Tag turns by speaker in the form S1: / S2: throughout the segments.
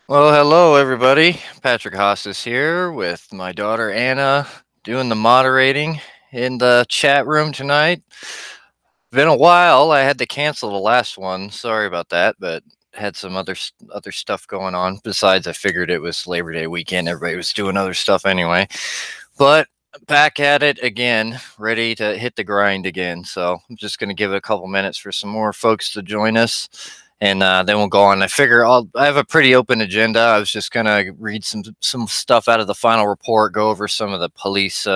S1: Well, hello everybody. Patrick Haas is here with my daughter Anna doing the moderating in the chat room tonight. Been a while. I had to cancel the last one. Sorry about that, but had some other stuff going on. Besides, I figured it was Labor Day weekend. Everybody was doing other stuff anyway. But back at it again, ready to hit the grind again. So I'm just going to give it a couple minutes for some more folks to join us, and then we'll go on. I have a pretty open agenda. I was just going to read some stuff out of the final report, go over some of the police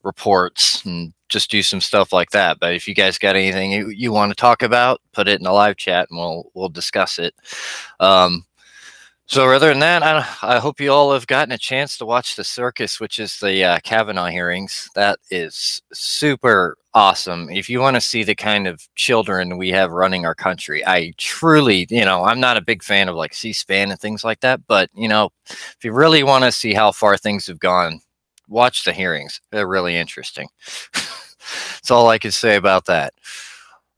S1: reports, and just do some stuff like that. But if you guys got anything you want to talk about, put it in the live chat, and we'll discuss it. Um, so other than that, I hope you all have gotten a chance to watch the circus, which is the Kavanaugh hearings. That is super awesome. If you want to see the kind of children we have running our country, I truly, I'm not a big fan of like C-SPAN and things like that, but if you really want to see how far things have gone, watch the hearings. They're really interesting. That's all I can say about that.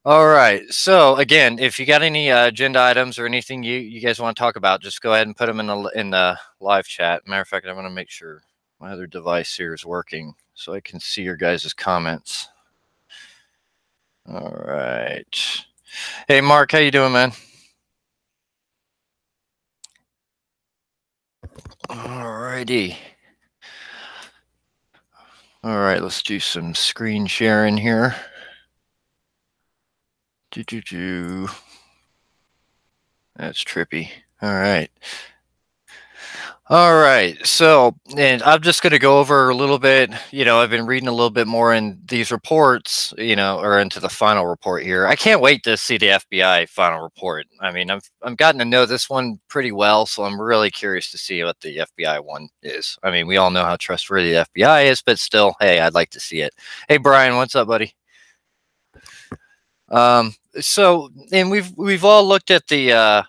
S1: All right. So again, if you got any agenda items or anything you guys want to talk about, just go ahead and put them in the live chat. Matter of fact, I want to make sure my other device here is working so I can see your guys' comments. All right. Hey, Mark, how you doing, man? All righty. All right, let's do some screen sharing here. That's trippy. All right. All right. So, and I'm just going to go over a little bit. I've been reading a little bit more in these reports, or into the final report here. I can't wait to see the FBI final report. I mean, I've gotten to know this one pretty well, so I'm really curious to see what the FBI one is. I mean, we all know how trustworthy the FBI is, but still, hey, I'd like to see it. Hey, Brian, what's up, buddy? So, and we've all looked at the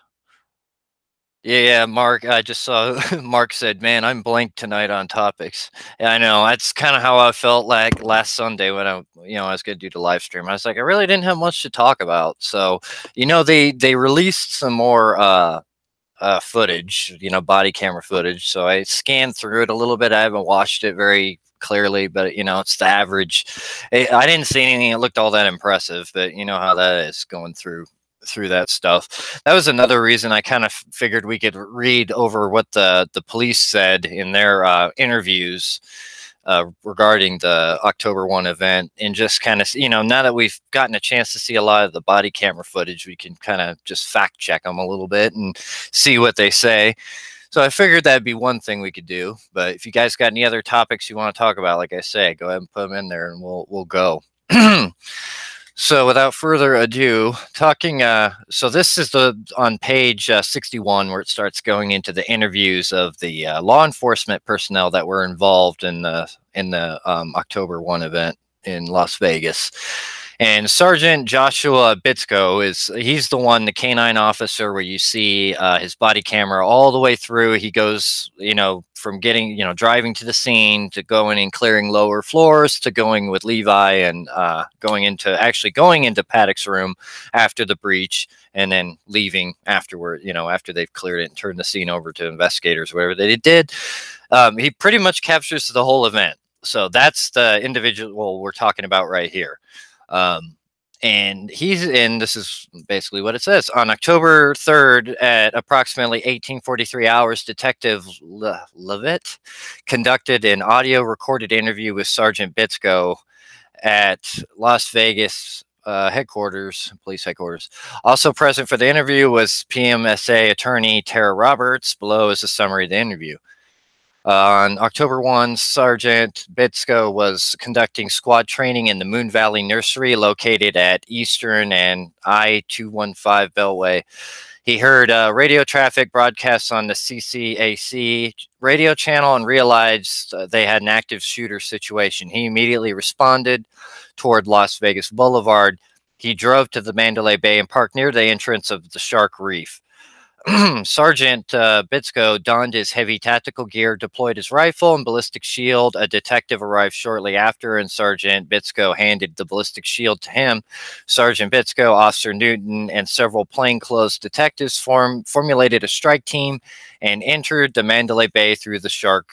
S1: yeah, Mark. I just saw Mark said, "Man, I'm blank tonight on topics." Yeah, I know. That's kind of how I felt like last Sunday when I was going to do the live stream. I was like, I really didn't have much to talk about. So, they released some more footage, body camera footage. So I scanned through it a little bit. I haven't watched it very clearly, but it's the average. I didn't see anything that looked all that impressive, but you know how that is going through that stuff. That was another reason I kind of figured we could read over what the police said in their interviews regarding the October 1 event, and just kind of, now that we've gotten a chance to see a lot of the body camera footage, we can kind of just fact check them a little bit and see what they say. So I figured that'd be one thing we could do. But if you guys got any other topics you want to talk about, like I say, go ahead and put them in there, and we'll go. So without further ado, so this is on page 61, where it starts going into the interviews of the law enforcement personnel that were involved in the October 1 event in Las Vegas. And Sergeant Joshua Bitsko he's the one, the canine officer, where you see his body camera all the way through. He goes, from driving to the scene, to going and clearing lower floors, to going with Levi and going into Paddock's room after the breach, and then leaving afterward, after they've cleared it and turned the scene over to investigators, whatever they did. He pretty much captures the whole event. So that's the individual we're talking about right here. And this is basically what it says. On October 3rd at approximately 1843 hours, Detective Levitt conducted an audio recorded interview with Sergeant Bitsko at Las Vegas police headquarters. Also present for the interview was PMSA attorney Tara Roberts. Below is a summary of the interview. On October 1, Sergeant Bitsko was conducting squad training in the Moon Valley Nursery located at Eastern and I-215 Beltway. He heard radio traffic broadcasts on the CCAC radio channel and realized they had an active shooter situation. He immediately responded toward Las Vegas Boulevard. He drove to the Mandalay Bay and parked near the entrance of the Shark Reef. Sergeant Bitsko donned his heavy tactical gear, deployed his rifle and ballistic shield. A detective arrived shortly after, and Sergeant Bitsko handed the ballistic shield to him. Sergeant Bitsko, Officer Newton, and several plainclothes detectives formulated a strike team and entered the Mandalay Bay through the Shark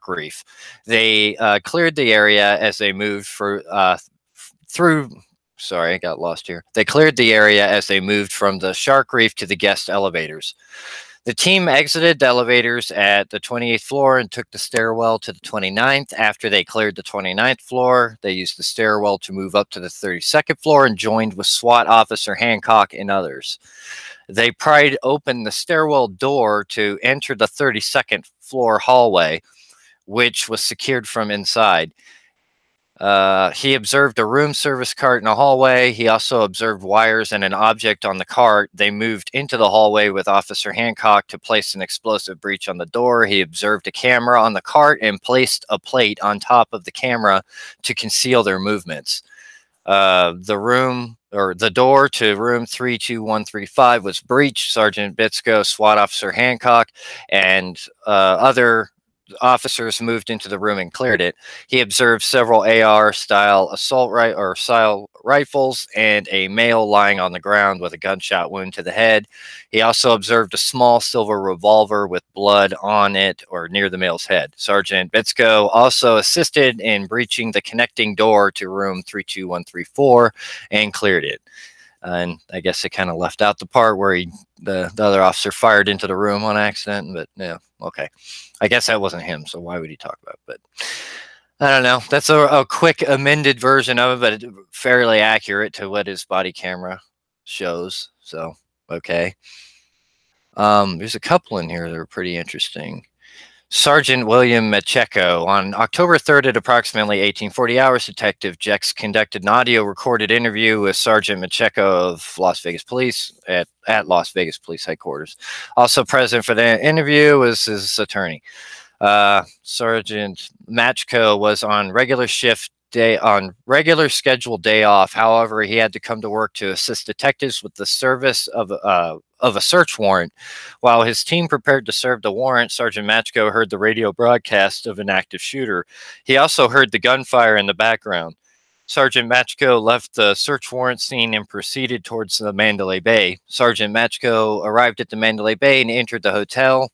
S1: Reef. They cleared the area as they moved through. Sorry, I got lost here. They cleared the area as they moved from the Shark Reef to the guest elevators. The team exited the elevators at the 28th floor and took the stairwell to the 29th. After they cleared the 29th floor, they used the stairwell to move up to the 32nd floor and joined with SWAT officer Hancock and others. They pried open the stairwell door to enter the 32nd floor hallway, which was secured from inside. He observed a room service cart in a hallway. He also observed wires and an object on the cart. They moved into the hallway with Officer Hancock to place an explosive breach on the door. He observed a camera on the cart and placed a plate on top of the camera to conceal their movements. The door to room 32135 was breached. Sergeant Bitsko, SWAT officer Hancock, and other officers moved into the room and cleared it. He observed several AR-style style rifles and a male lying on the ground with a gunshot wound to the head. He also observed a small silver revolver with blood on it or near the male's head. Sergeant Bitsko also assisted in breaching the connecting door to room 32134 and cleared it. And I guess they kind of left out the part where the other officer fired into the room on accident, but yeah, okay. I guess that wasn't him, so why would he talk about it? But I don't know. That's a quick amended version of it, but fairly accurate to what his body camera shows. So, okay. There's a couple in here that are pretty interesting. Sergeant William Macheco. On October 3rd at approximately 1840 hours, Detective Jex conducted an audio recorded interview with Sergeant Macheco of Las Vegas Police at Las Vegas Police Headquarters. Also present for the interview was his attorney. Sergeant Macheco was on regular scheduled day off. However, he had to come to work to assist detectives with the service of a search warrant. While his team prepared to serve the warrant, Sergeant Macheco heard the radio broadcast of an active shooter. He also heard the gunfire in the background. Sergeant Macheco left the search warrant scene and proceeded towards the Mandalay Bay. Sergeant Macheco arrived at the Mandalay Bay and entered the hotel.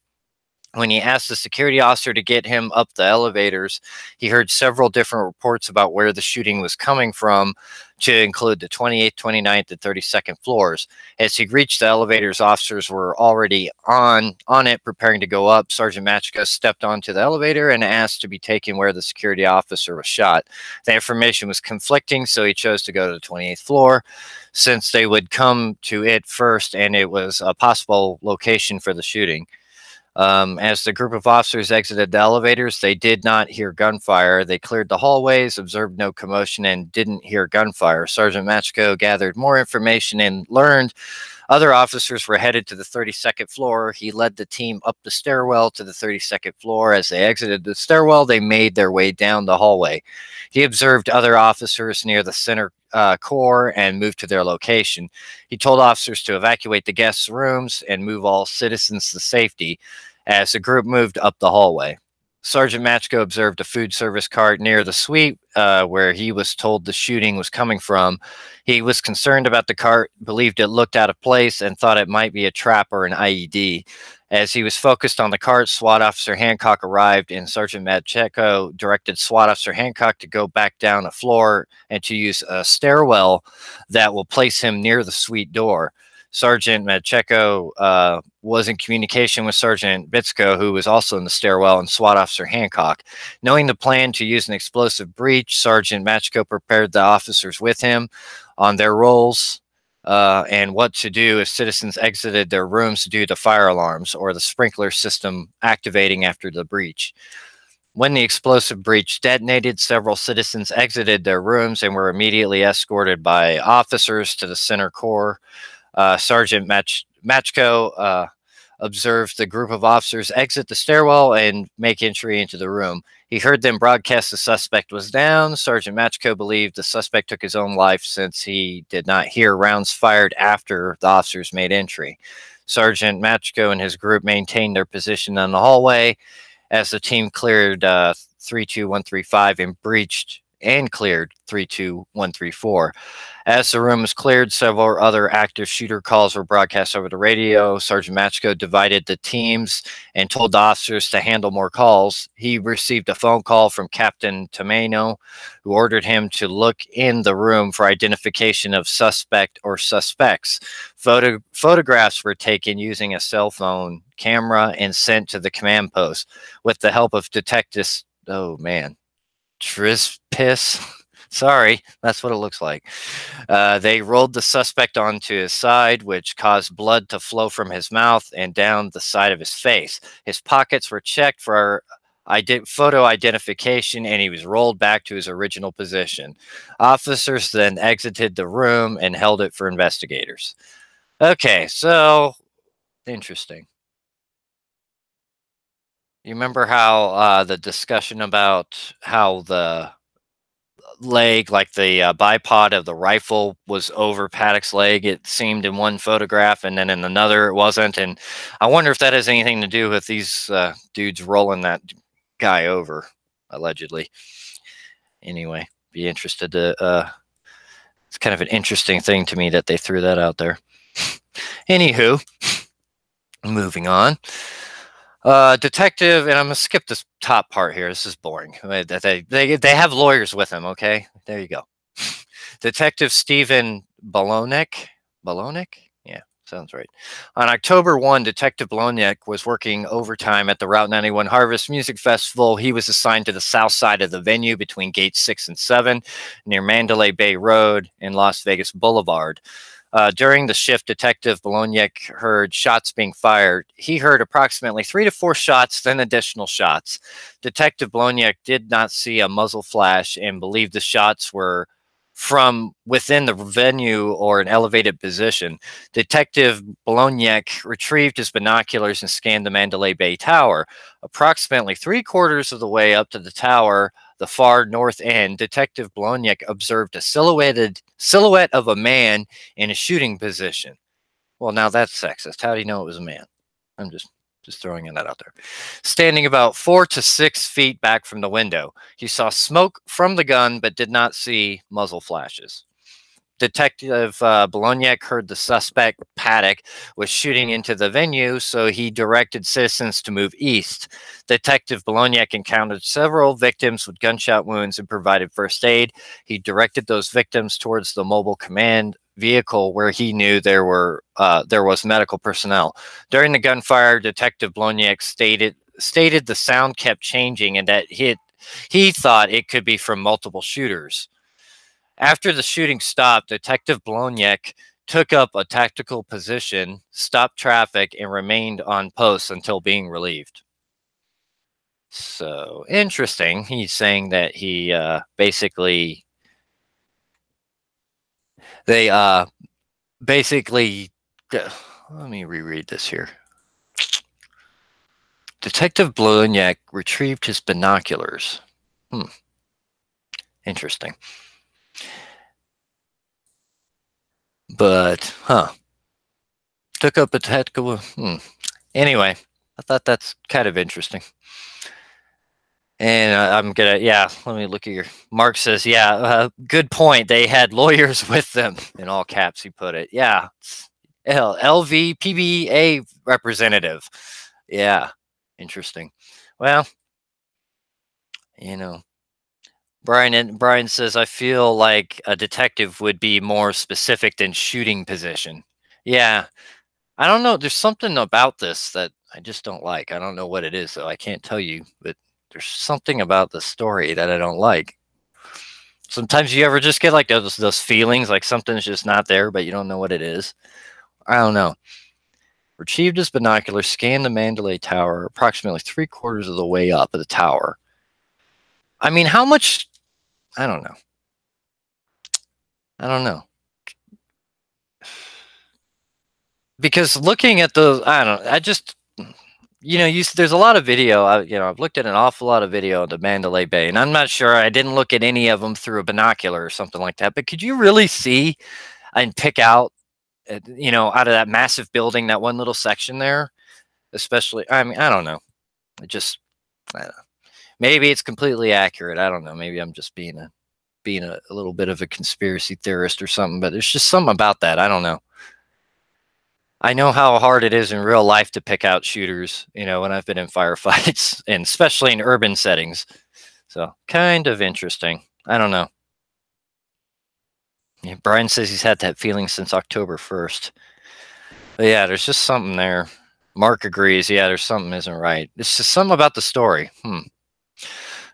S1: When he asked the security officer to get him up the elevators, he heard several different reports about where the shooting was coming from, to include the 28th, 29th, and 32nd floors. As he reached the elevators, officers were already on it, preparing to go up. Sergeant Macheco stepped onto the elevator and asked to be taken where the security officer was shot. The information was conflicting, so he chose to go to the 28th floor, since they would come to it first, and it was a possible location for the shooting. As the group of officers exited the elevators, they did not hear gunfire. They cleared the hallways, observed no commotion, and didn't hear gunfire. Sergeant Macheco gathered more information and learned other officers were headed to the 32nd floor. He led the team up the stairwell to the 32nd floor. As they exited the stairwell, they made their way down the hallway. He observed other officers near the center core and moved to their location. He told officers to evacuate the guests' rooms and move all citizens to safety as the group moved up the hallway. Sergeant Macheco observed a food service cart near the suite where he was told the shooting was coming from. He was concerned about the cart, believed it looked out of place, and thought it might be a trap or an IED. As he was focused on the cart, SWAT officer Hancock arrived, and Sergeant Macheco directed SWAT officer Hancock to go back down a floor and to use a stairwell that will place him near the suite door. Sergeant Macheco was in communication with Sergeant Bitsko, who was also in the stairwell, and SWAT officer Hancock. Knowing the plan to use an explosive breach, Sergeant Macheco prepared the officers with him on their roles and what to do if citizens exited their rooms due to fire alarms or the sprinkler system activating after the breach. When the explosive breach detonated, several citizens exited their rooms and were immediately escorted by officers to the center core. Sergeant Macheco observed the group of officers exit the stairwell and make entry into the room. He heard them broadcast the suspect was down. Sergeant Macheco believed the suspect took his own life since he did not hear rounds fired after the officers made entry. Sergeant Machko and his group maintained their position in the hallway as the team cleared 32135 and breached and cleared 32134. As the room was cleared, several other active shooter calls were broadcast over the radio. Sergeant Machko divided the teams and told the officers to handle more calls. He received a phone call from Captain Tomeno, who ordered him to look in the room for identification of suspect or suspects. Photographs were taken using a cell phone camera and sent to the command post with the help of detectives. Oh man, Trispis. Sorry, that's what it looks like. They rolled the suspect onto his side, which caused blood to flow from his mouth and down the side of his face. His pockets were checked for photo identification, and he was rolled back to his original position. Officers then exited the room and held it for investigators. Okay, so interesting. You remember how the discussion about how the leg, like the bipod of the rifle, was over Paddock's leg, it seemed in one photograph, and then in another it wasn't. And I wonder if that has anything to do with these dudes rolling that guy over, allegedly. Anyway, be interested to. It's kind of an interesting thing to me that they threw that out there. Anywho, moving on. Detective, and I'm gonna skip this top part here. This is boring. They have lawyers with them. Okay, there you go. Detective Stephen Balonek. Yeah, sounds right. On October 1, Detective Balonek was working overtime at the Route 91 Harvest Music Festival. He was assigned to the south side of the venue between gates 6 and 7, near Mandalay Bay Road and Las Vegas Boulevard. During the shift, Detective Balonek heard shots being fired. He heard approximately 3 to 4 shots, then additional shots. Detective Balonek did not see a muzzle flash and believed the shots were from within the venue or an elevated position. Detective Balonek retrieved his binoculars and scanned the Mandalay Bay Tower. Approximately 3/4 of the way up to the tower, the far north end, Detective Balonek observed a silhouette of a man in a shooting position. Well, now that's sexist. How do you know it was a man? I'm just throwing that out there. Standing about 4 to 6 feet back from the window, he saw smoke from the gun but did not see muzzle flashes. Detective Balonek heard the suspect, Paddock, was shooting into the venue, so he directed citizens to move east. Detective Balonek encountered several victims with gunshot wounds and provided first aid. He directed those victims towards the mobile command vehicle where he knew there was medical personnel. During the gunfire, Detective Balonek stated the sound kept changing and that he thought it could be from multiple shooters. After the shooting stopped, Detective Balonek took up a tactical position, stopped traffic, and remained on post until being relieved. So, interesting. He's saying that he basically let me reread this here. Detective Balonek retrieved his binoculars. Interesting. But, took up a tactical. Anyway, I thought that's kind of interesting. And I'm gonna, let me look at your. Mark says, good point. They had lawyers with them, in all caps, he put it. Yeah, LVPBA representative. Yeah, interesting. Well, Brian says, I feel like a detective would be more specific than shooting position. Yeah, I don't know. There's something about this that I just don't like. I don't know what it is, though. I can't tell you, but there's something about the story that I don't like. Sometimes you ever just get like those feelings, like something's just not there, but you don't know what it is. I don't know. Retrieved his binoculars, scanned the Mandalay Tower, approximately 3/4 of the way up of the tower. I mean, how much? I don't know. Because looking at those, I don't know. I just, there's a lot of video. I've looked at an awful lot of video of the Mandalay Bay, and I'm not sure. I didn't look at any of them through a binocular or something like that. But could you really see and pick out you know, out of that massive building, that one little section there, especially. I mean, I don't know. It just I don't know. Maybe it's completely accurate. I don't know. Maybe I'm just being a little bit of a conspiracy theorist or something. But there's just something about that. I don't know. I know how hard it is in real life to pick out shooters, you know, when I've been in firefights and especially in urban settings. So kind of interesting. I don't know. Yeah, Brian says he's had that feeling since October 1st. But yeah, there's just something there. Mark agrees. Yeah, there's something isn't right. It's just something about the story.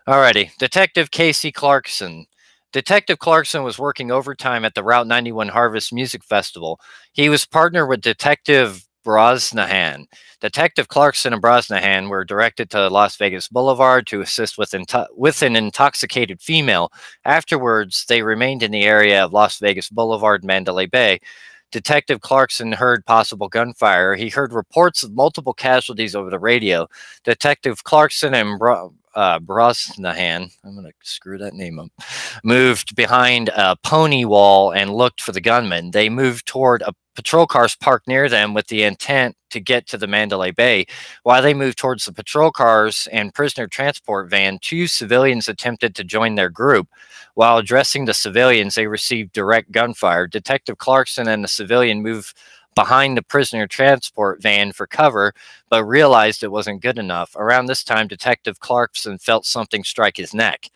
S1: Alrighty. Detective Casey Clarkson. Detective Clarkson was working overtime at the Route 91 Harvest Music Festival. He was partnered with Detective Brosnahan. Detective Clarkson and Brosnahan were directed to Las Vegas Boulevard to assist with an intoxicated female. Afterwards, they remained in the area of Las Vegas Boulevard, Mandalay Bay. Detective Clarkson heard possible gunfire. He heard reports of multiple casualties over the radio. Detective Clarkson and Brosnahan, I'm going to screw that name up, moved behind a pony wall and looked for the gunman. They moved toward a patrol cars parked near them with the intent to get to the Mandalay Bay. While they moved towards the patrol cars and prisoner transport van, two civilians attempted to join their group. While addressing the civilians, they received direct gunfire. Detective Clarkson and the civilian moved behind the prisoner transport van for cover, but realized it wasn't good enough. Around this time, Detective Clarkson felt something strike his neck.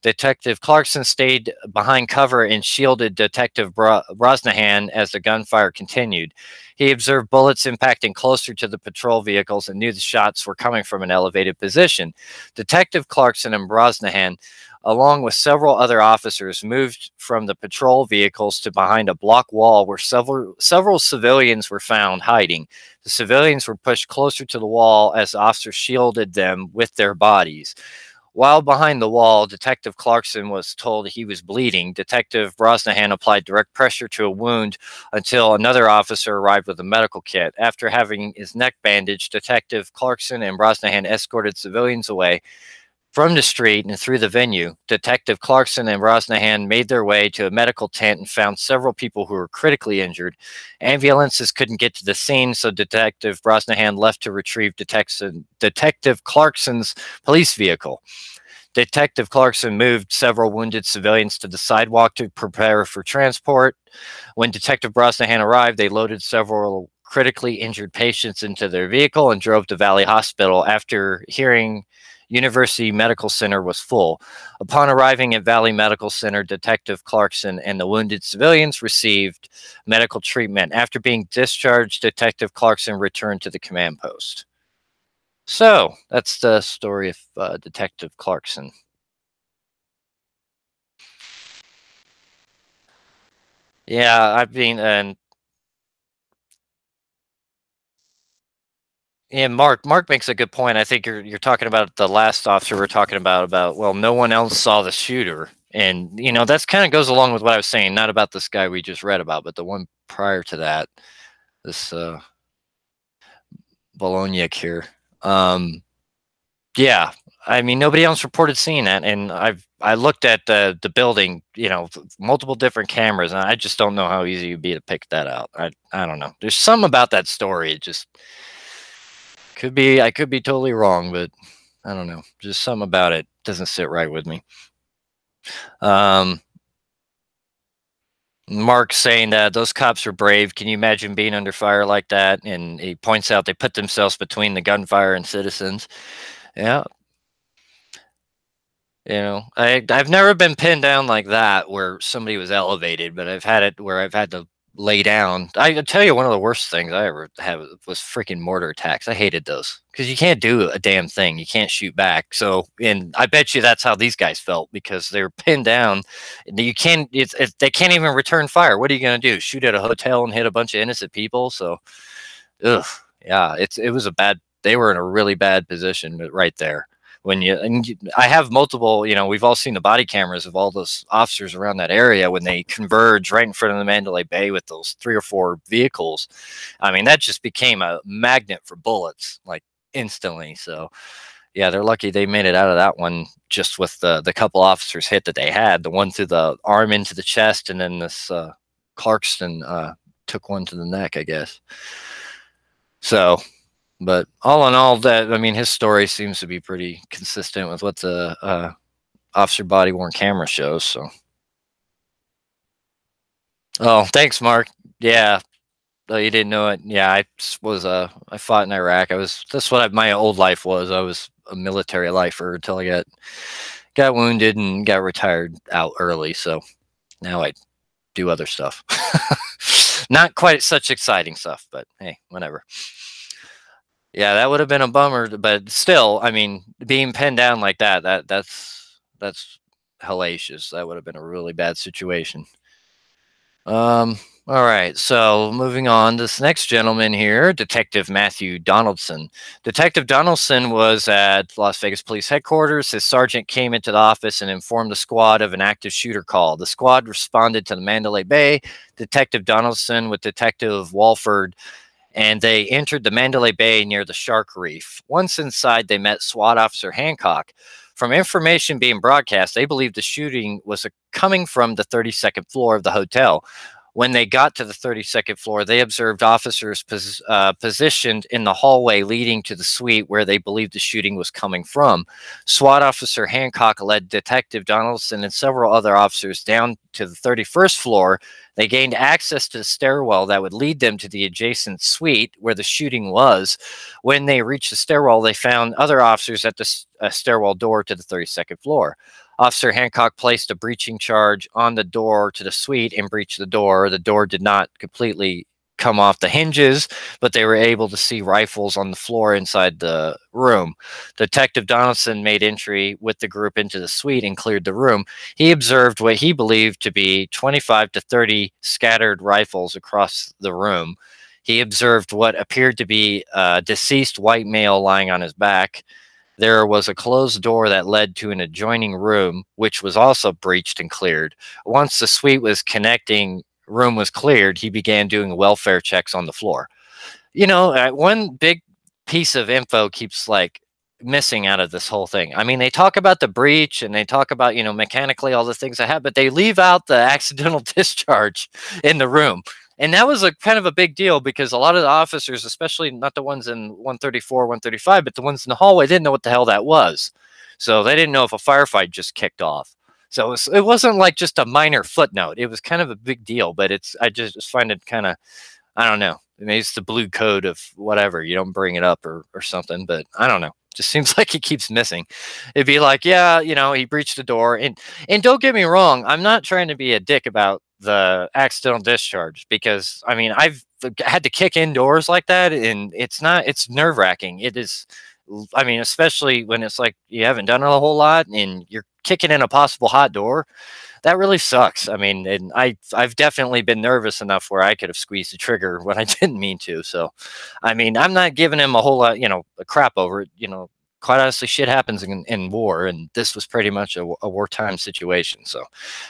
S1: Detective Clarkson stayed behind cover and shielded Detective Brosnahan as the gunfire continued. He observed bullets impacting closer to the patrol vehicles and knew the shots were coming from an elevated position. Detective Clarkson and Brosnahan, along with several other officers, moved from the patrol vehicles to behind a block wall where several civilians were found hiding. The civilians were pushed closer to the wall as the officers shielded them with their bodies. While behind the wall, Detective Clarkson was told he was bleeding. Detective Brosnahan applied direct pressure to a wound until another officer arrived with a medical kit. After having his neck bandaged, Detective Clarkson and Brosnahan escorted civilians away from the street and through the venue. Detective Clarkson and Brosnahan made their way to a medical tent and found several people who were critically injured. Ambulances couldn't get to the scene, so Detective Brosnahan left to retrieve Detective Clarkson's police vehicle. Detective Clarkson moved several wounded civilians to the sidewalk to prepare for transport. When Detective Brosnahan arrived, they loaded several critically injured patients into their vehicle and drove to Valley Hospital after hearing University Medical Center was full. Upon arriving at Valley Medical Center, Detective Clarkson and the wounded civilians received medical treatment. After being discharged, Detective Clarkson returned to the command post. So that's the story of Detective Clarkson. Yeah, I've been and yeah, Mark makes a good point. I think you're talking about the last officer we're talking about well, no one else saw the shooter. And you know, that's kind of goes along with what I was saying, not about this guy we just read about, but the one prior to that, this Bologna here. Um yeah, I mean nobody else reported seeing that, and I looked at the building, you know, multiple different cameras, and I just don't know how easy it'd be to pick that out. I don't know. There's some about that story. It just could be I could be totally wrong, but I don't know. Just some about it doesn't sit right with me. Um, Mark saying that those cops are brave. Can you imagine being under fire like that? And he points out they put themselves between the gunfire and citizens. Yeah, you know, I've never been pinned down like that where somebody was elevated, but I've had it where I've had to lay down. I tell you, one of the worst things I ever had was freaking mortar attacks. I hated those because you can't do a damn thing. You can't shoot back. So, and I bet you that's how these guys felt because they're pinned down. And you can't. They can't even return fire. What are you gonna do? Shoot at a hotel and hit a bunch of innocent people? So, ugh, yeah, it was a bad. They were in a really bad position right there. I have multiple, you know, we've all seen the body cameras of all those officers around that area when they converge right in front of the Mandalay Bay with those 3 or 4 vehicles. I mean, that just became a magnet for bullets, like instantly. So yeah, they're lucky they made it out of that one just with the couple officers hit that they had, the one through the arm into the chest, and then this Clarkston took one to the neck, I guess. So, but all in all, that I mean, his story seems to be pretty consistent with what the officer body worn camera shows. So, oh, thanks, Mark. Yeah, oh, you didn't know it. Yeah, I fought in Iraq. That's what my old life was. I was a military lifer until I got wounded and got retired out early. So now I do other stuff. Not quite such exciting stuff, but hey, whatever. Yeah, that would have been a bummer, but still, I mean, being pinned down like that's hellacious. That would have been a really bad situation. All right, so moving on, this next gentleman here, Detective Matthew Donaldson. Detective Donaldson was at Las Vegas Police Headquarters. His sergeant came into the office and informed the squad of an active shooter call. The squad responded to the Mandalay Bay. Detective Donaldson with Detective Walford, and they entered the Mandalay Bay near the Shark Reef. Once inside, they met SWAT Officer Hancock. From information being broadcast, they believed the shooting was coming from the 32nd floor of the hotel. When they got to the 32nd floor, they observed officers positioned in the hallway leading to the suite where they believed the shooting was coming from. SWAT Officer Hancock led Detective Donaldson and several other officers down to the 31st floor. They gained access to the stairwell that would lead them to the adjacent suite where the shooting was. When they reached the stairwell, they found other officers at the stairwell door to the 32nd floor. Officer Hancock placed a breaching charge on the door to the suite and breached the door. The door did not completely come off the hinges, but they were able to see rifles on the floor inside the room. Detective Donaldson made entry with the group into the suite and cleared the room. He observed what he believed to be 25 to 30 scattered rifles across the room. He observed what appeared to be a deceased white male lying on his back. There was a closed door that led to an adjoining room, which was also breached and cleared. Once the suite was connecting room was cleared, he began doing welfare checks on the floor. One big piece of info keeps like missing out of this whole thing. I mean, they talk about the breach and they talk about, mechanically all the things that happen, but they leave out the accidental discharge in the room. And that was a kind of a big deal because a lot of the officers, especially not the ones in 134, 135, but the ones in the hallway, didn't know what the hell that was. So they didn't know if a firefight just kicked off. So it wasn't like just a minor footnote. It was kind of a big deal, but I just find it kind of, I don't know. Maybe it's the blue code of whatever. You don't bring it up or something, but I don't know. Just seems like he keeps missing. It'd be like, yeah, he breached the door. And don't get me wrong, I'm not trying to be a dick about the accidental discharge because I mean I've had to kick indoors like that, and it's nerve-wracking. It is. I mean, especially when it's like you haven't done it a whole lot and you're kicking in a possible hot door. That really sucks. I mean, and I've definitely been nervous enough where I could have squeezed the trigger when I didn't mean to. So, I mean, I'm not giving him a whole lot, a crap over it. Quite honestly, shit happens in war, and this was pretty much a wartime situation. So,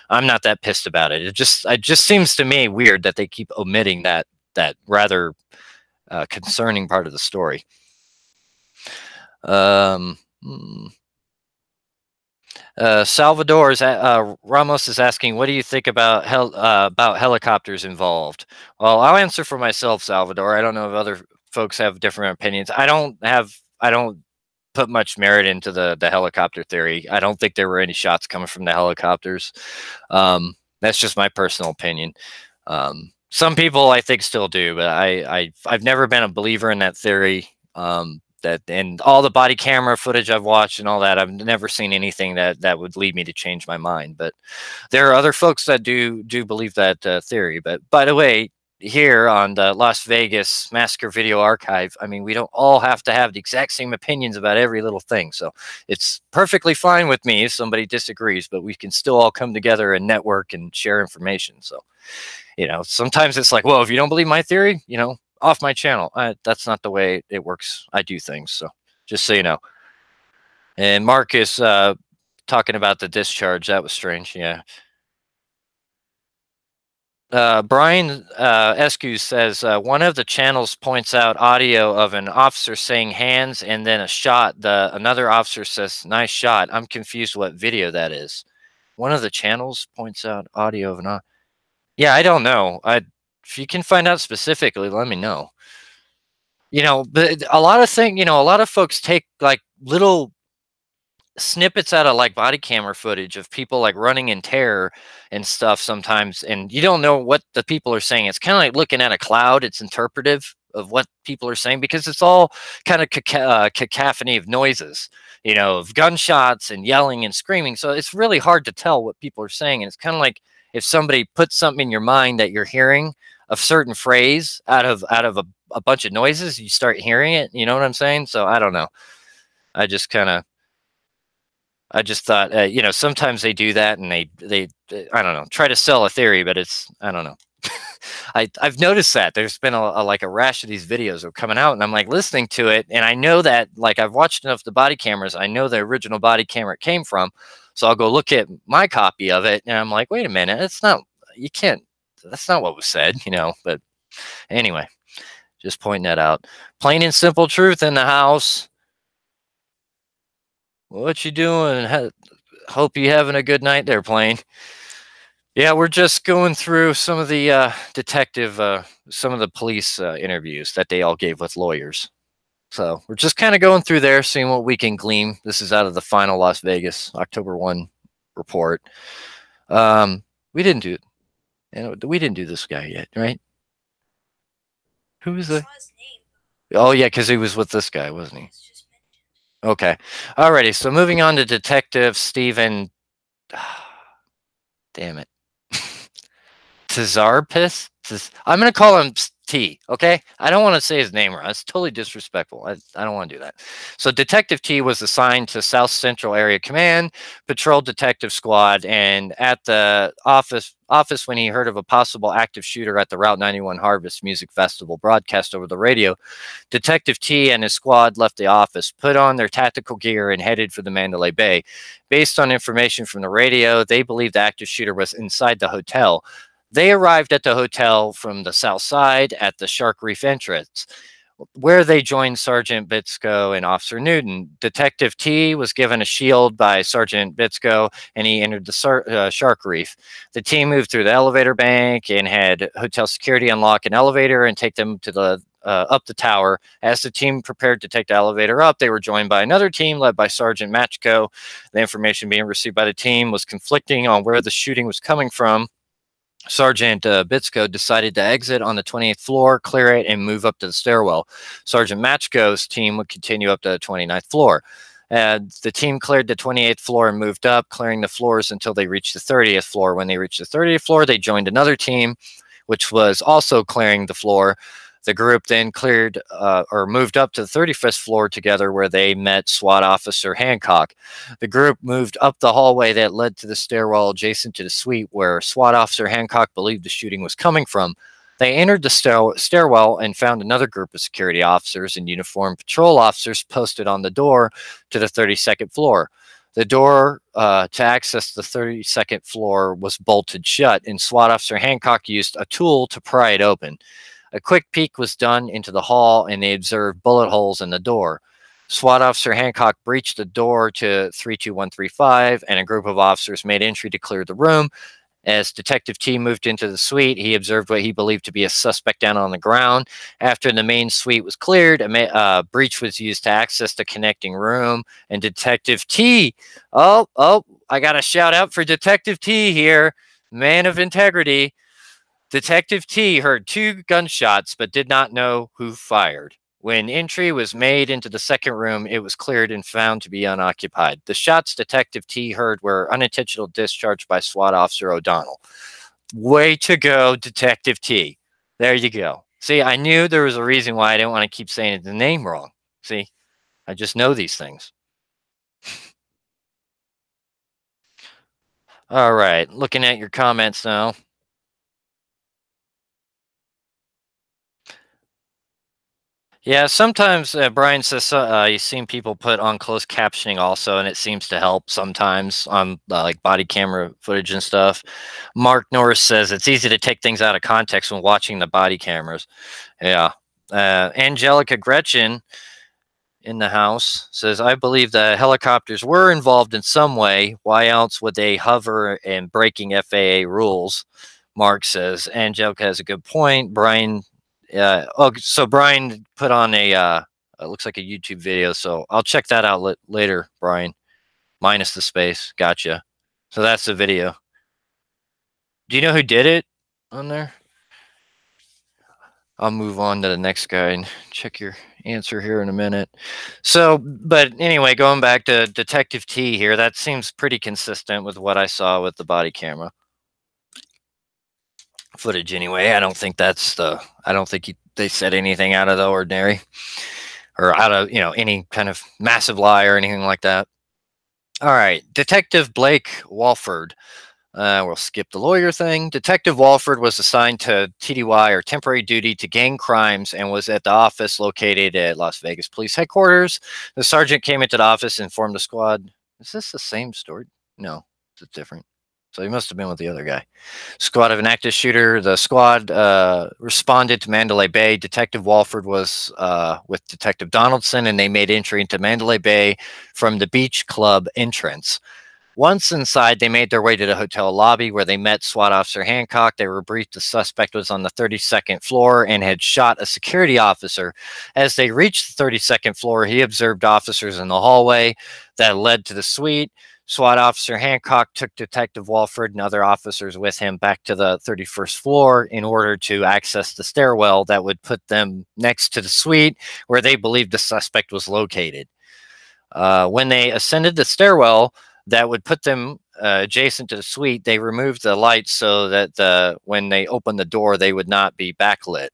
S1: I'm not that pissed about it. It just seems to me weird that they keep omitting that rather concerning part of the story. Hmm. Salvador Ramos is asking, "What do you think about helicopters involved?" Well, I'll answer for myself, Salvador. I don't know if other folks have different opinions. I don't put much merit into the helicopter theory. I don't think there were any shots coming from the helicopters. That's just my personal opinion. Some people I think still do, but I've never been a believer in that theory. That and all the body camera footage I've watched and all that, I've never seen anything that would lead me to change my mind. But there are other folks that do believe that theory. But by the way, here on the Las Vegas Massacre Video Archive, I mean, we don't all have to have the exact same opinions about every little thing. So it's perfectly fine with me if somebody disagrees, but we can still all come together and network and share information. So, sometimes it's like, well, if you don't believe my theory, off my channel. That's not the way it works. I do things. So just so you know. And Mark is talking about the discharge. That was strange. Yeah. Brian Eskew says one of the channels points out audio of an officer saying hands and then a shot. Another officer says nice shot. I'm confused what video that is. One of the channels points out audio of an. Yeah, I don't know. if you can find out specifically, let me know. But a lot of a lot of folks take like little snippets out of like body camera footage of people like running in terror and stuff sometimes, and you don't know what the people are saying. It's kind of like looking at a cloud. It's interpretive of what people are saying because it's all kind of cacophony of noises, of gunshots and yelling and screaming. So it's really hard to tell what people are saying, and it's kind of like if somebody puts something in your mind that you're hearing a certain phrase out of a bunch of noises, you start hearing it. You know what I'm saying? So I don't know. I just kind of I just thought, sometimes they do that and they I don't know, try to sell a theory, but I don't know. I've noticed that there's been like a rash of these videos are coming out, and I'm like listening to it, and I know that like I've watched enough of the body cameras. I know the original body camera it came from, so I'll go look at my copy of it, and I'm like, wait a minute, it's not. You can't. That's not what was said. But anyway, just pointing that out. Plain and simple truth in the house. What you doing? Hope you having a good night there, Plain. Yeah, we're just going through some of the some of the police interviews that they all gave with lawyers. So we're just kind of going through there, seeing what we can glean. This is out of the final Las Vegas October 1 report. We didn't do we didn't do this guy yet, right? Who was the? Oh yeah, because he was with this guy, wasn't he? Okay. Alrighty. So moving on to Detective Stephen. Damn it. Tazarpis? I'm going to call him T, okay? I don't want to say his name wrong. It's totally disrespectful. I don't want to do that. So Detective T was assigned to South Central Area Command, Patrol Detective Squad, and at the office when he heard of a possible active shooter at the Route 91 Harvest Music Festival broadcast over the radio, Detective T and his squad left the office, put on their tactical gear, and headed for the Mandalay Bay. Based on information from the radio, they believed the active shooter was inside the hotel. They arrived at the hotel from the south side at the Shark Reef entrance, where they joined Sergeant Bitsko and Officer Newton. Detective T was given a shield by Sergeant Bitsko, and he entered the Shark Reef. The team moved through the elevator bank and had hotel security unlock an elevator and take them to the up the tower. As the team prepared to take the elevator up, they were joined by another team led by Sergeant Matchko. The information being received by the team was conflicting on where the shooting was coming from. Sergeant Bitsko decided to exit on the 28th floor, clear it, and move up to the stairwell. Sergeant Matchko's team would continue up to the 29th floor. The team cleared the 28th floor and moved up, clearing the floors until they reached the 30th floor. When they reached the 30th floor, they joined another team, which was also clearing the floor. The group then cleared or moved up to the 31st floor together, where they met SWAT Officer Hancock. The group moved up the hallway that led to the stairwell adjacent to the suite where SWAT Officer Hancock believed the shooting was coming from. They entered the stairwell and found another group of security officers and uniformed patrol officers posted on the door to the 32nd floor. The door to access the 32nd floor was bolted shut, and SWAT Officer Hancock used a tool to pry it open. A quick peek was done into the hall, and they observed bullet holes in the door. SWAT Officer Hancock breached the door to 32135, and a group of officers made entry to clear the room. As Detective T moved into the suite, he observed what he believed to be a suspect down on the ground. After the main suite was cleared, a breach was used to access the connecting room, and Detective T, I got a shout out for Detective T here, man of integrity. Detective T heard 2 gunshots but did not know who fired. When entry was made into the second room, it was cleared and found to be unoccupied. The shots Detective T heard were unintentional discharge by SWAT Officer O'Donnell. Way to go, Detective T. There you go. See, I knew there was a reason why I didn't want to keep saying the name wrong. See, I just know these things. All right, looking at your comments now. Yeah, sometimes Brian says you've seen people put on closed captioning also, and it seems to help sometimes on like body camera footage and stuff. Mark Norris says it's easy to take things out of context when watching the body cameras. Yeah. Angelica Gretchen in the house says, I believe the helicopters were involved in some way. Why else would they hover and breaking FAA rules? Mark says Angelica has a good point. Brian, so Brian put on a it looks like a YouTube video, so I'll check that out later. Brian, minus the space. Gotcha. So that's the video. Do you know who did it on there? I'll move on to the next guy and check your answer here in a minute. So, but anyway, going back to Detective T here, that seems pretty consistent with what I saw with the body camera footage anyway. I don't think they said anything out of the ordinary or out of, any kind of massive lie or anything like that. All right, Detective Blake Walford. We'll skip the lawyer thing. Detective Walford was assigned to TDY, or temporary duty to gang crimes, and was at the office located at Las Vegas Police Headquarters. The sergeant came into the office and informed the squad. Is this the same story? No, it's different. So he must have been with the other guy. Squad of an active shooter. The squad responded to Mandalay Bay. Detective Walford was with Detective Donaldson, and they made entry into Mandalay Bay from the beach club entrance. Once inside, they made their way to the hotel lobby where they met SWAT Officer Hancock. They were briefed the suspect was on the 32nd floor and had shot a security officer. As they reached the 32nd floor, he observed officers in the hallway that led to the suite. SWAT Officer Hancock took Detective Walford and other officers with him back to the 31st floor in order to access the stairwell that would put them next to the suite where they believed the suspect was located. When they ascended the stairwell that would put them adjacent to the suite, they removed the lights so that when they opened the door, they would not be backlit.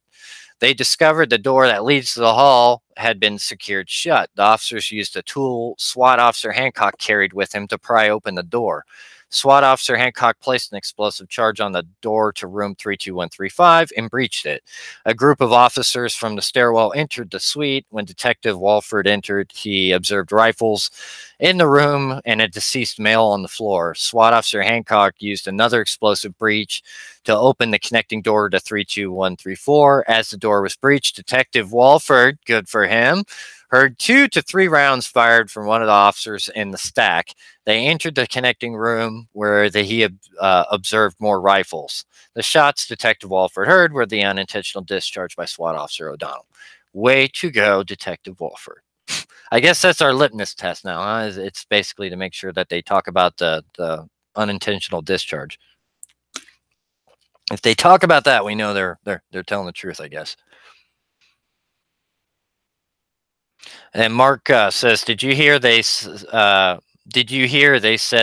S1: They discovered the door that leads to the hall had been secured shut. The officers used a tool SWAT Officer Hancock carried with him to pry open the door. SWAT Officer Hancock placed an explosive charge on the door to room 32135 and breached it. A group of officers from the stairwell entered the suite. When Detective Walford entered, he observed rifles in the room and a deceased male on the floor. SWAT Officer Hancock used another explosive breach to open the connecting door to 32134. As the door was breached, Detective Walford, good for him, heard 2 to 3 rounds fired from one of the officers in the stack. They entered the connecting room where he observed more rifles. The shots Detective Walford heard were the unintentional discharge by SWAT Officer O'Donnell. Way to go, Detective Walford. I guess that's our litmus test now. Huh? It's basically to make sure that they talk about the unintentional discharge. If they talk about that, we know they're telling the truth, I guess. And Mark says, "Did you hear they said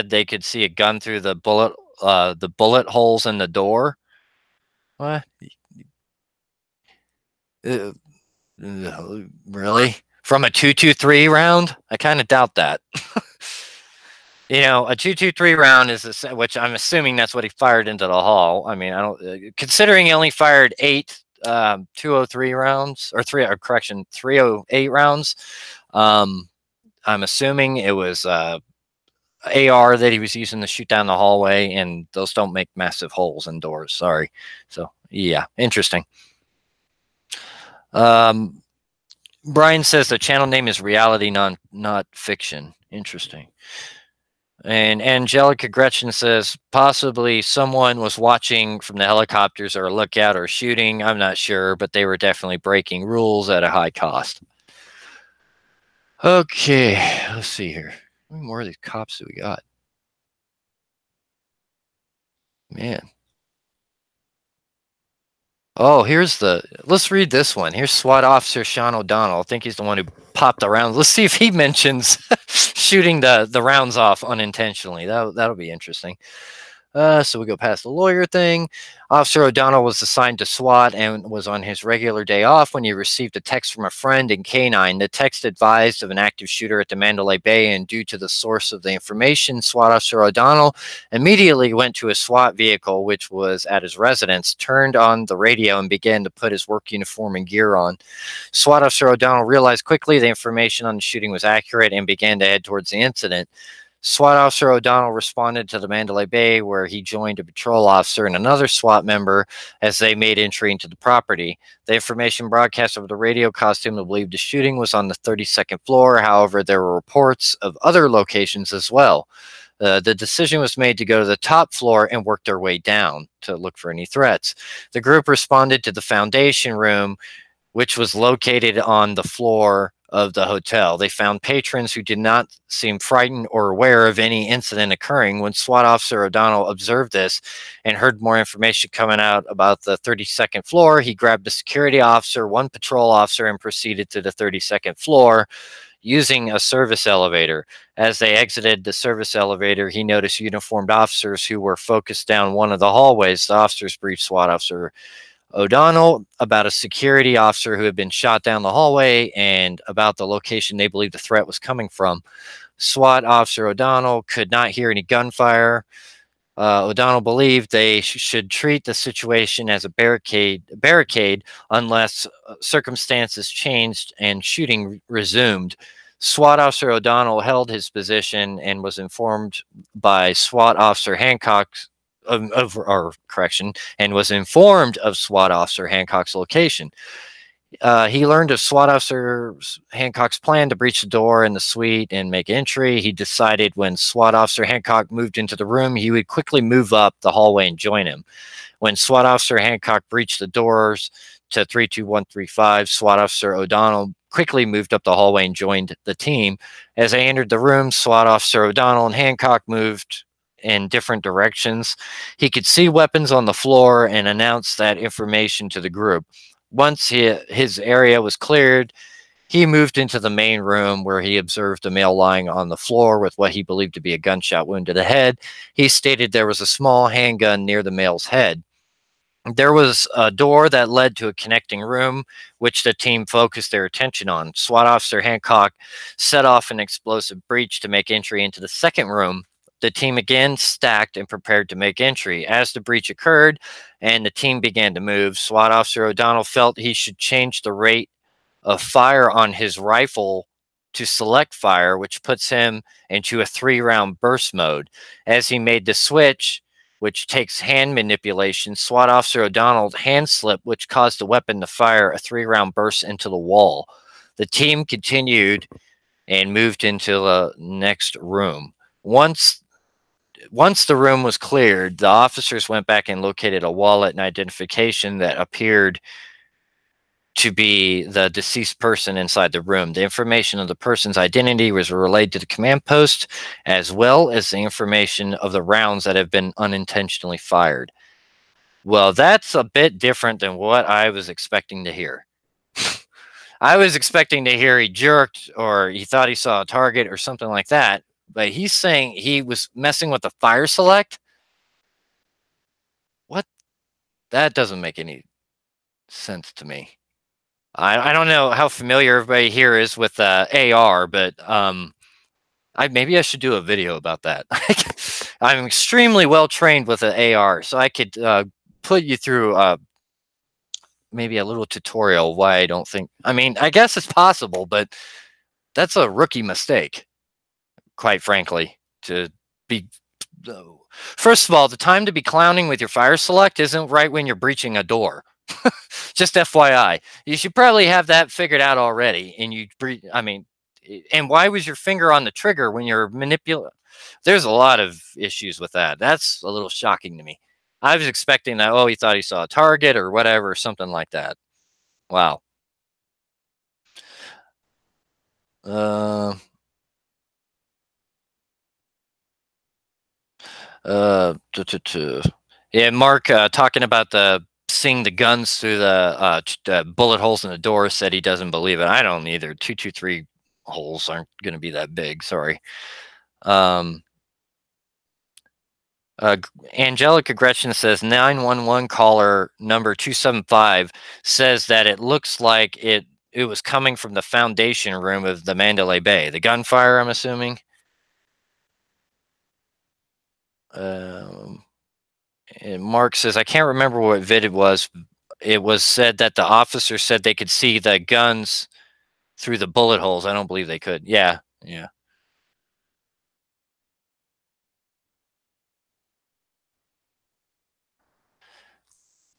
S1: they could see a gun through the bullet holes in the door?" What? Uh, really? From a 223 round? I kind of doubt that. A 223 round is which I'm assuming that's what he fired into the hall. I mean, I don't considering he only fired 8 203 rounds or 308 rounds. I'm assuming it was AR that he was using to shoot down the hallway, and those don't make massive holes in doors. Sorry. So yeah, interesting. Brian says the channel name is Reality, not Fiction. Interesting. And Angelica Gretchen says possibly someone was watching from the helicopters or a lookout or shooting. I'm not sure, but they were definitely breaking rules at a high cost. Okay, let's see here. How many more of these cops do we got? Man. Oh, let's read this one. Here's SWAT Officer Sean O'Donnell. I think he's the one who popped the rounds. Let's see if he mentions shooting the rounds off unintentionally. That'll be interesting. So we go past the lawyer thing. Officer O'Donnell was assigned to SWAT and was on his regular day off when he received a text from a friend in K9. The text advised of an active shooter at the Mandalay Bay, and due to the source of the information, SWAT Officer O'Donnell immediately went to a SWAT vehicle, which was at his residence, turned on the radio, and began to put his work uniform and gear on. SWAT Officer O'Donnell realized quickly the information on the shooting was accurate and began to head towards the incident. SWAT Officer O'Donnell responded to the Mandalay Bay, where he joined a patrol officer and another SWAT member as they made entry into the property. The information broadcast over the radio caused him to believe the shooting was on the 32nd floor. However, there were reports of other locations as well. The decision was made to go to the top floor and work their way down to look for any threats. The group responded to the foundation room, which was located on the floor of the hotel. They found patrons who did not seem frightened or aware of any incident occurring. When SWAT Officer O'Donnell observed this and heard more information coming out about the 32nd floor, he grabbed a security officer, one patrol officer, and proceeded to the 32nd floor using a service elevator. As they exited the service elevator, he noticed uniformed officers who were focused down one of the hallways. The officers briefed SWAT Officer O'Donnell about a security officer who had been shot down the hallway and about the location they believed the threat was coming from. SWAT Officer O'Donnell could not hear any gunfire. O'Donnell believed they should treat the situation as a barricade unless circumstances changed and shooting resumed. SWAT Officer O'Donnell held his position and was informed by SWAT Officer Hancock's or correction, and was informed of SWAT Officer Hancock's location. He learned of SWAT Officer Hancock's plan to breach the door in the suite and make entry. He decided when SWAT Officer Hancock moved into the room, he would quickly move up the hallway and join him. When SWAT Officer Hancock breached the doors to 32135, SWAT Officer O'Donnell quickly moved up the hallway and joined the team. As they entered the room, SWAT Officer O'Donnell and Hancock moved in different directions. He could see weapons on the floor and announced that information to the group. Once his area was cleared, he moved into the main room where he observed a male lying on the floor with what he believed to be a gunshot wound to the head. He stated there was a small handgun near the male's head. There was a door that led to a connecting room, which the team focused their attention on. SWAT Officer Hancock set off an explosive breach to make entry into the second room. The team again stacked and prepared to make entry. As the breach occurred and the team began to move, SWAT Officer O'Donnell felt he should change the rate of fire on his rifle to select fire, which puts him into a 3-round burst mode. As he made the switch, which takes hand manipulation, SWAT Officer O'Donnell hand slipped, which caused the weapon to fire a 3-round burst into the wall. The team continued and moved into the next room. Once the room was cleared, the officers went back and located a wallet and identification that appeared to be the deceased person inside the room. The information of the person's identity was relayed to the command post, as well as the information of the rounds that have been unintentionally fired. Well, that's a bit different than what I was expecting to hear. I was expecting to hear he jerked or he thought he saw a target or something like that. But he's saying he was messing with the fire select? What? That doesn't make any sense to me. I don't know how familiar everybody here is with AR, but maybe I should do a video about that. I'm extremely well trained with an AR, so I could put you through maybe a little tutorial why I don't think. I mean, I guess it's possible, but that's a rookie mistake, quite frankly. To be, first of all, the time to be clowning with your fire select isn't right when you're breaching a door. Just FYI, you should probably have that figured out already. And I mean, and why was your finger on the trigger when you're manipulating? There's a lot of issues with that. That's a little shocking to me. I was expecting that, oh, he thought he saw a target or whatever, something like that. Wow. Uh, yeah, Mark, talking about seeing the guns through the bullet holes in the door, said he doesn't believe it. I don't either. 223 holes aren't going to be that big. Sorry. Angelica Gretchen says 911 caller number 275 says that it looks like it was coming from the foundation room of the Mandalay Bay. The gunfire, I'm assuming. And Mark says, I can't remember what vid it was. It was said that the officer said they could see the guns through the bullet holes. I don't believe they could. Yeah, yeah.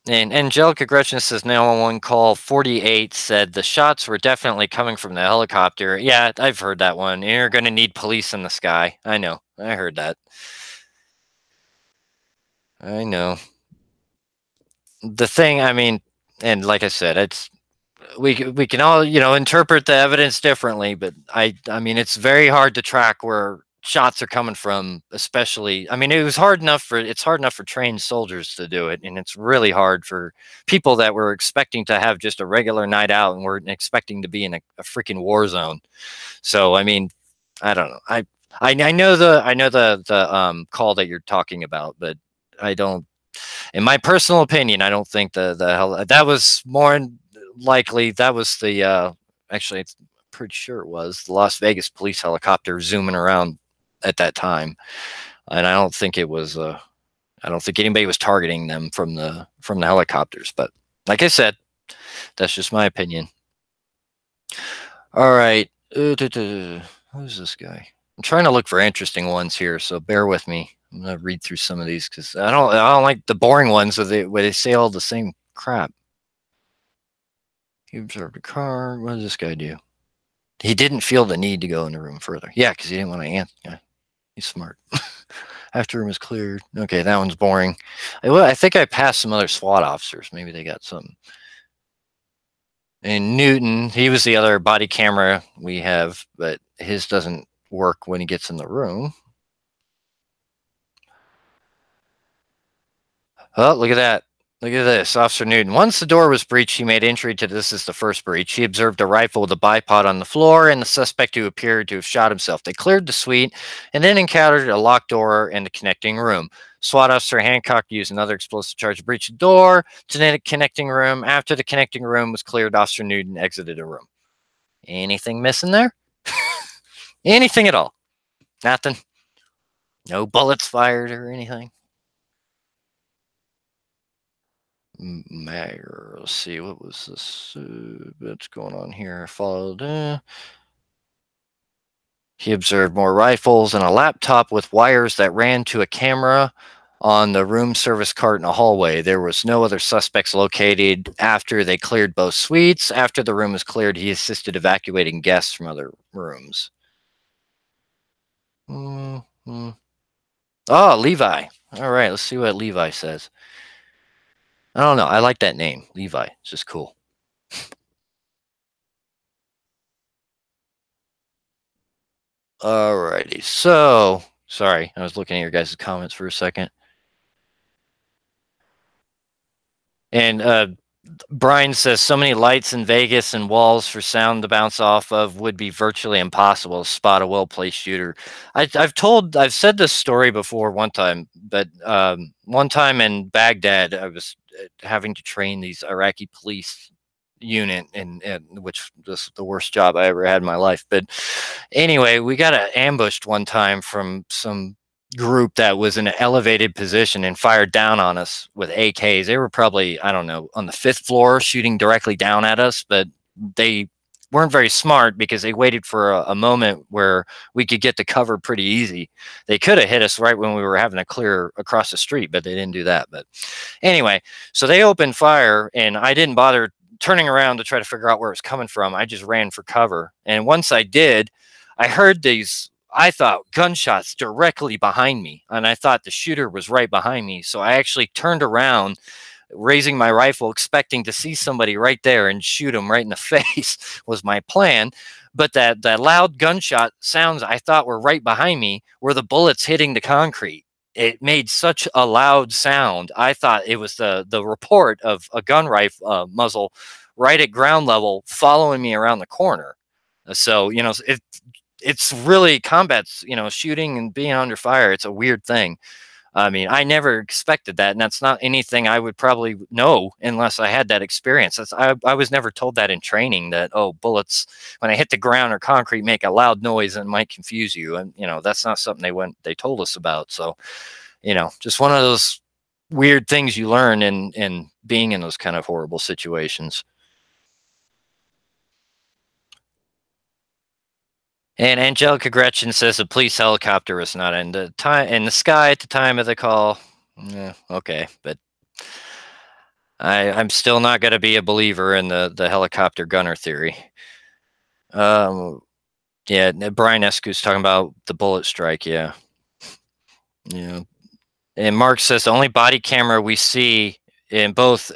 S1: And Angelica Gretchen says 911 call 48 said the shots were definitely coming from the helicopter. Yeah, I've heard that one. You're going to need police in the sky. I know. I heard that. I know. The thing, I mean, and like I said, it's we can all, interpret the evidence differently, but I mean, it's very hard to track where shots are coming from, especially, I mean, it's hard enough for trained soldiers to do it, and it's really hard for people that were expecting to have just a regular night out and were expecting to be in a freaking war zone. So I mean, I don't know. I know the call that you're talking about, but I don't, in my personal opinion, I don't think the hell that was more likely. That was the actually, it's pretty sure it was the Las Vegas police helicopter zooming around at that time, and I don't think it was. I don't think anybody was targeting them from the helicopters. But like I said, that's just my opinion. All right, who's this guy? I'm trying to look for interesting ones here, so bear with me. I'm gonna read through some of these because I don't like the boring ones where they say all the same crap. He observed a car. What does this guy do? He didn't feel the need to go in the room further. Yeah, because he didn't want to answer. Yeah, he's smart. After room is cleared. Okay, that one's boring. I think I passed some other SWAT officers. Maybe they got something. And Newton, he was the other body camera we have, but his doesn't work when he gets in the room. Oh, look at that. Look at this. Officer Newton. Once the door was breached, he made entry to this is the first breach. He observed a rifle with a bipod on the floor and the suspect who appeared to have shot himself. They cleared the suite and then encountered a locked door and a connecting room. SWAT officer Hancock used another explosive charge to breach the door to the connecting room. After the connecting room was cleared, Officer Newton exited the room. Anything missing there? Anything at all? Nothing? No bullets fired or anything? Let's see, what was this? What's going on here? Followed. He observed more rifles and a laptop with wires that ran to a camera on the room service cart in a hallway. There was no other suspects located after they cleared both suites. After the room was cleared, he assisted evacuating guests from other rooms. Mm-hmm. Oh, Levi. All right, let's see what Levi says. I don't know. I like that name, Levi. It's just cool. Alrighty. So, sorry, I was looking at your guys' comments for a second. And Brian says so many lights in Vegas and walls for sound to bounce off of would be virtually impossible to spot a well-placed shooter. I've said this story before one time, but one time in Baghdad, I was having to train these Iraqi police unit, and which was the worst job I ever had in my life. But anyway, we got ambushed one time from some group that was in an elevated position and fired down on us with AKs. They were probably, I don't know, on the 5th floor shooting directly down at us, but they weren't very smart because they waited for a moment where we could get to cover pretty easy. They could have hit us right when we were having to clear across the street, but they didn't do that. But anyway, so they opened fire and I didn't bother turning around to try to figure out where it was coming from. I just ran for cover. And once I did, I heard these, I thought, gunshots directly behind me. And I thought the shooter was right behind me. So I actually turned around, raising my rifle, expecting to see somebody right there and shoot him right in the face was my plan. But that loud gunshot sounds I thought were right behind me were the bullets hitting the concrete. It made such a loud sound. I thought it was the report of a gun rifle muzzle right at ground level following me around the corner. So, it's really combat's, shooting and being under fire. It's a weird thing. I mean, I never expected that, and that's not anything I would probably know unless I had that experience. I was never told that in training that, oh, bullets when I hit the ground or concrete make a loud noise and might confuse you, and that's not something they told us about. So, just one of those weird things you learn in being in those kind of horrible situations. And Angelica Gretchen says the police helicopter was not in the sky at the time of the call. Yeah, okay, but I'm still not going to be a believer in the helicopter gunner theory. Yeah, Brian Escu's talking about the bullet strike. Yeah. Yeah. And Mark says the only body camera we see in both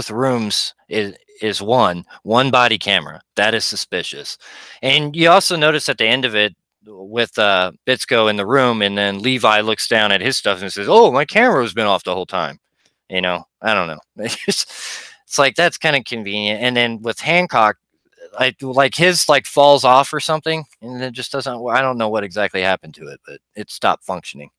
S1: rooms is one body camera. That is suspicious. And you also notice at the end of it with Bitsko in the room, and then Levi looks down at his stuff and says, "Oh, my camera's been off the whole time." I don't know. It's like that's kind of convenient. And then with Hancock, like his like falls off or something, and it just doesn't. I don't know what exactly happened to it, but it stopped functioning.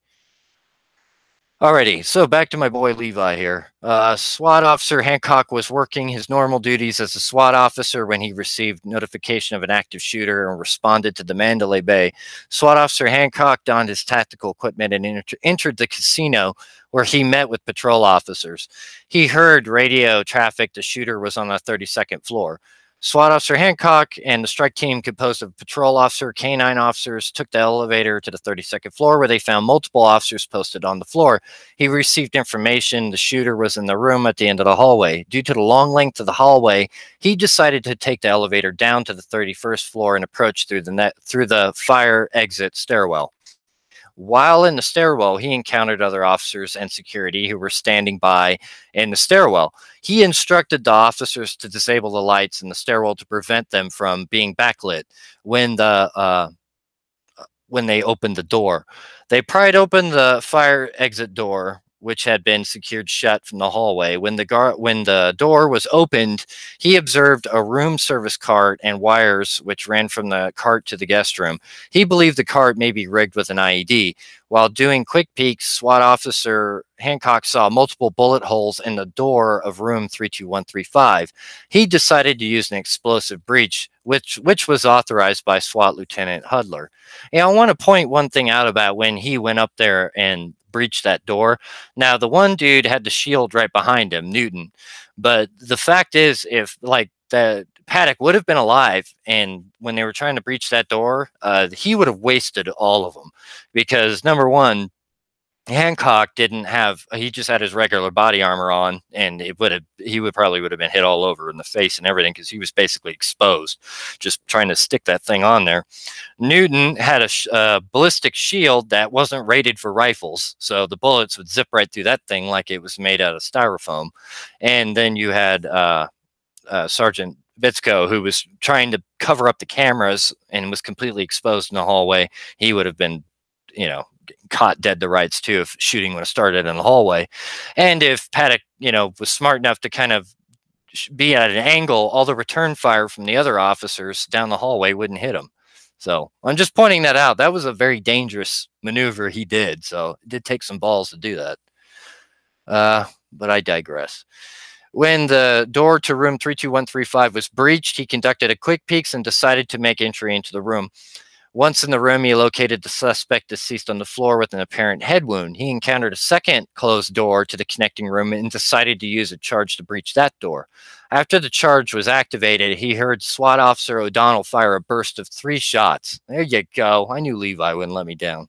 S1: Alrighty, so back to my boy Levi here. SWAT officer Hancock was working his normal duties as a SWAT officer when he received notification of an active shooter and responded to the Mandalay Bay. SWAT officer Hancock donned his tactical equipment and entered the casino where he met with patrol officers. He heard radio traffic the shooter was on the 32nd floor. SWAT officer Hancock and the strike team, composed of patrol officer, canine officers, took the elevator to the 32nd floor where they found multiple officers posted on the floor. He received information the shooter was in the room at the end of the hallway. Due to the long length of the hallway, he decided to take the elevator down to the 31st floor and approach through the fire exit stairwell. While in the stairwell, he encountered other officers and security who were standing by in the stairwell. He instructed the officers to disable the lights in the stairwell to prevent them from being backlit when when they opened the door. They pried open the fire exit door, which had been secured shut from the hallway. When the door was opened, he observed a room service cart and wires which ran from the cart to the guest room. He believed the cart may be rigged with an IED. While doing quick peeks, SWAT officer Hancock saw multiple bullet holes in the door of room 32135. He decided to use an explosive breach, which was authorized by SWAT Lieutenant Hudler. I want to point one thing out about when he went up there and breached that door. Now, the one dude had the shield right behind him, Newton. But the fact is, if like the Paddock would have been alive, and when they were trying to breach that door, he would have wasted all of them because number one, Hancock didn't have he just had his regular body armor on, and he would probably would have been hit all over in the face and everything because he was basically exposed just trying to stick that thing on there. Newton had a ballistic shield that wasn't rated for rifles, so the bullets would zip right through that thing like it was made out of styrofoam. And then you had Sergeant Bitsko, who was trying to cover up the cameras and was completely exposed in the hallway. He would have been, caught dead to rights too if shooting would have started in the hallway. And if Paddock, was smart enough to kind of be at an angle, all the return fire from the other officers down the hallway wouldn't hit him. So I'm just pointing that out. That was a very dangerous maneuver he did. So it did take some balls to do that. But I digress. When the door to room 32135 was breached, he conducted a quick peeks and decided to make entry into the room. Once in the room, he located the suspect deceased on the floor with an apparent head wound. He encountered a second closed door to the connecting room and decided to use a charge to breach that door. After the charge was activated, he heard SWAT officer O'Donnell fire a burst of 3 shots. There you go. I knew Levi wouldn't let me down.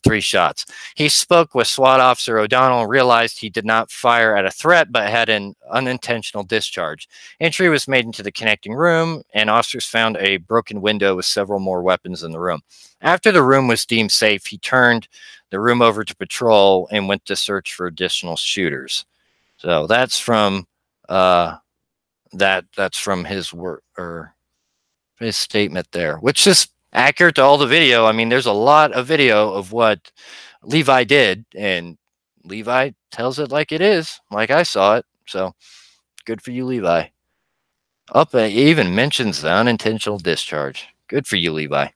S1: 3 shots. He spoke with SWAT officer O'Donnell and realized he did not fire at a threat but had an unintentional discharge. Entry was made into the connecting room, and officers found a broken window with several more weapons in the room. After the room was deemed safe, he turned the room over to patrol and went to search for additional shooters. So that's from that's from his work or his statement there, which is accurate to all the video. I mean, there's a lot of video of what Levi did, and Levi tells it like it is, like I saw it. So good for you, Levi. He even mentions the unintentional discharge. Good for you, Levi.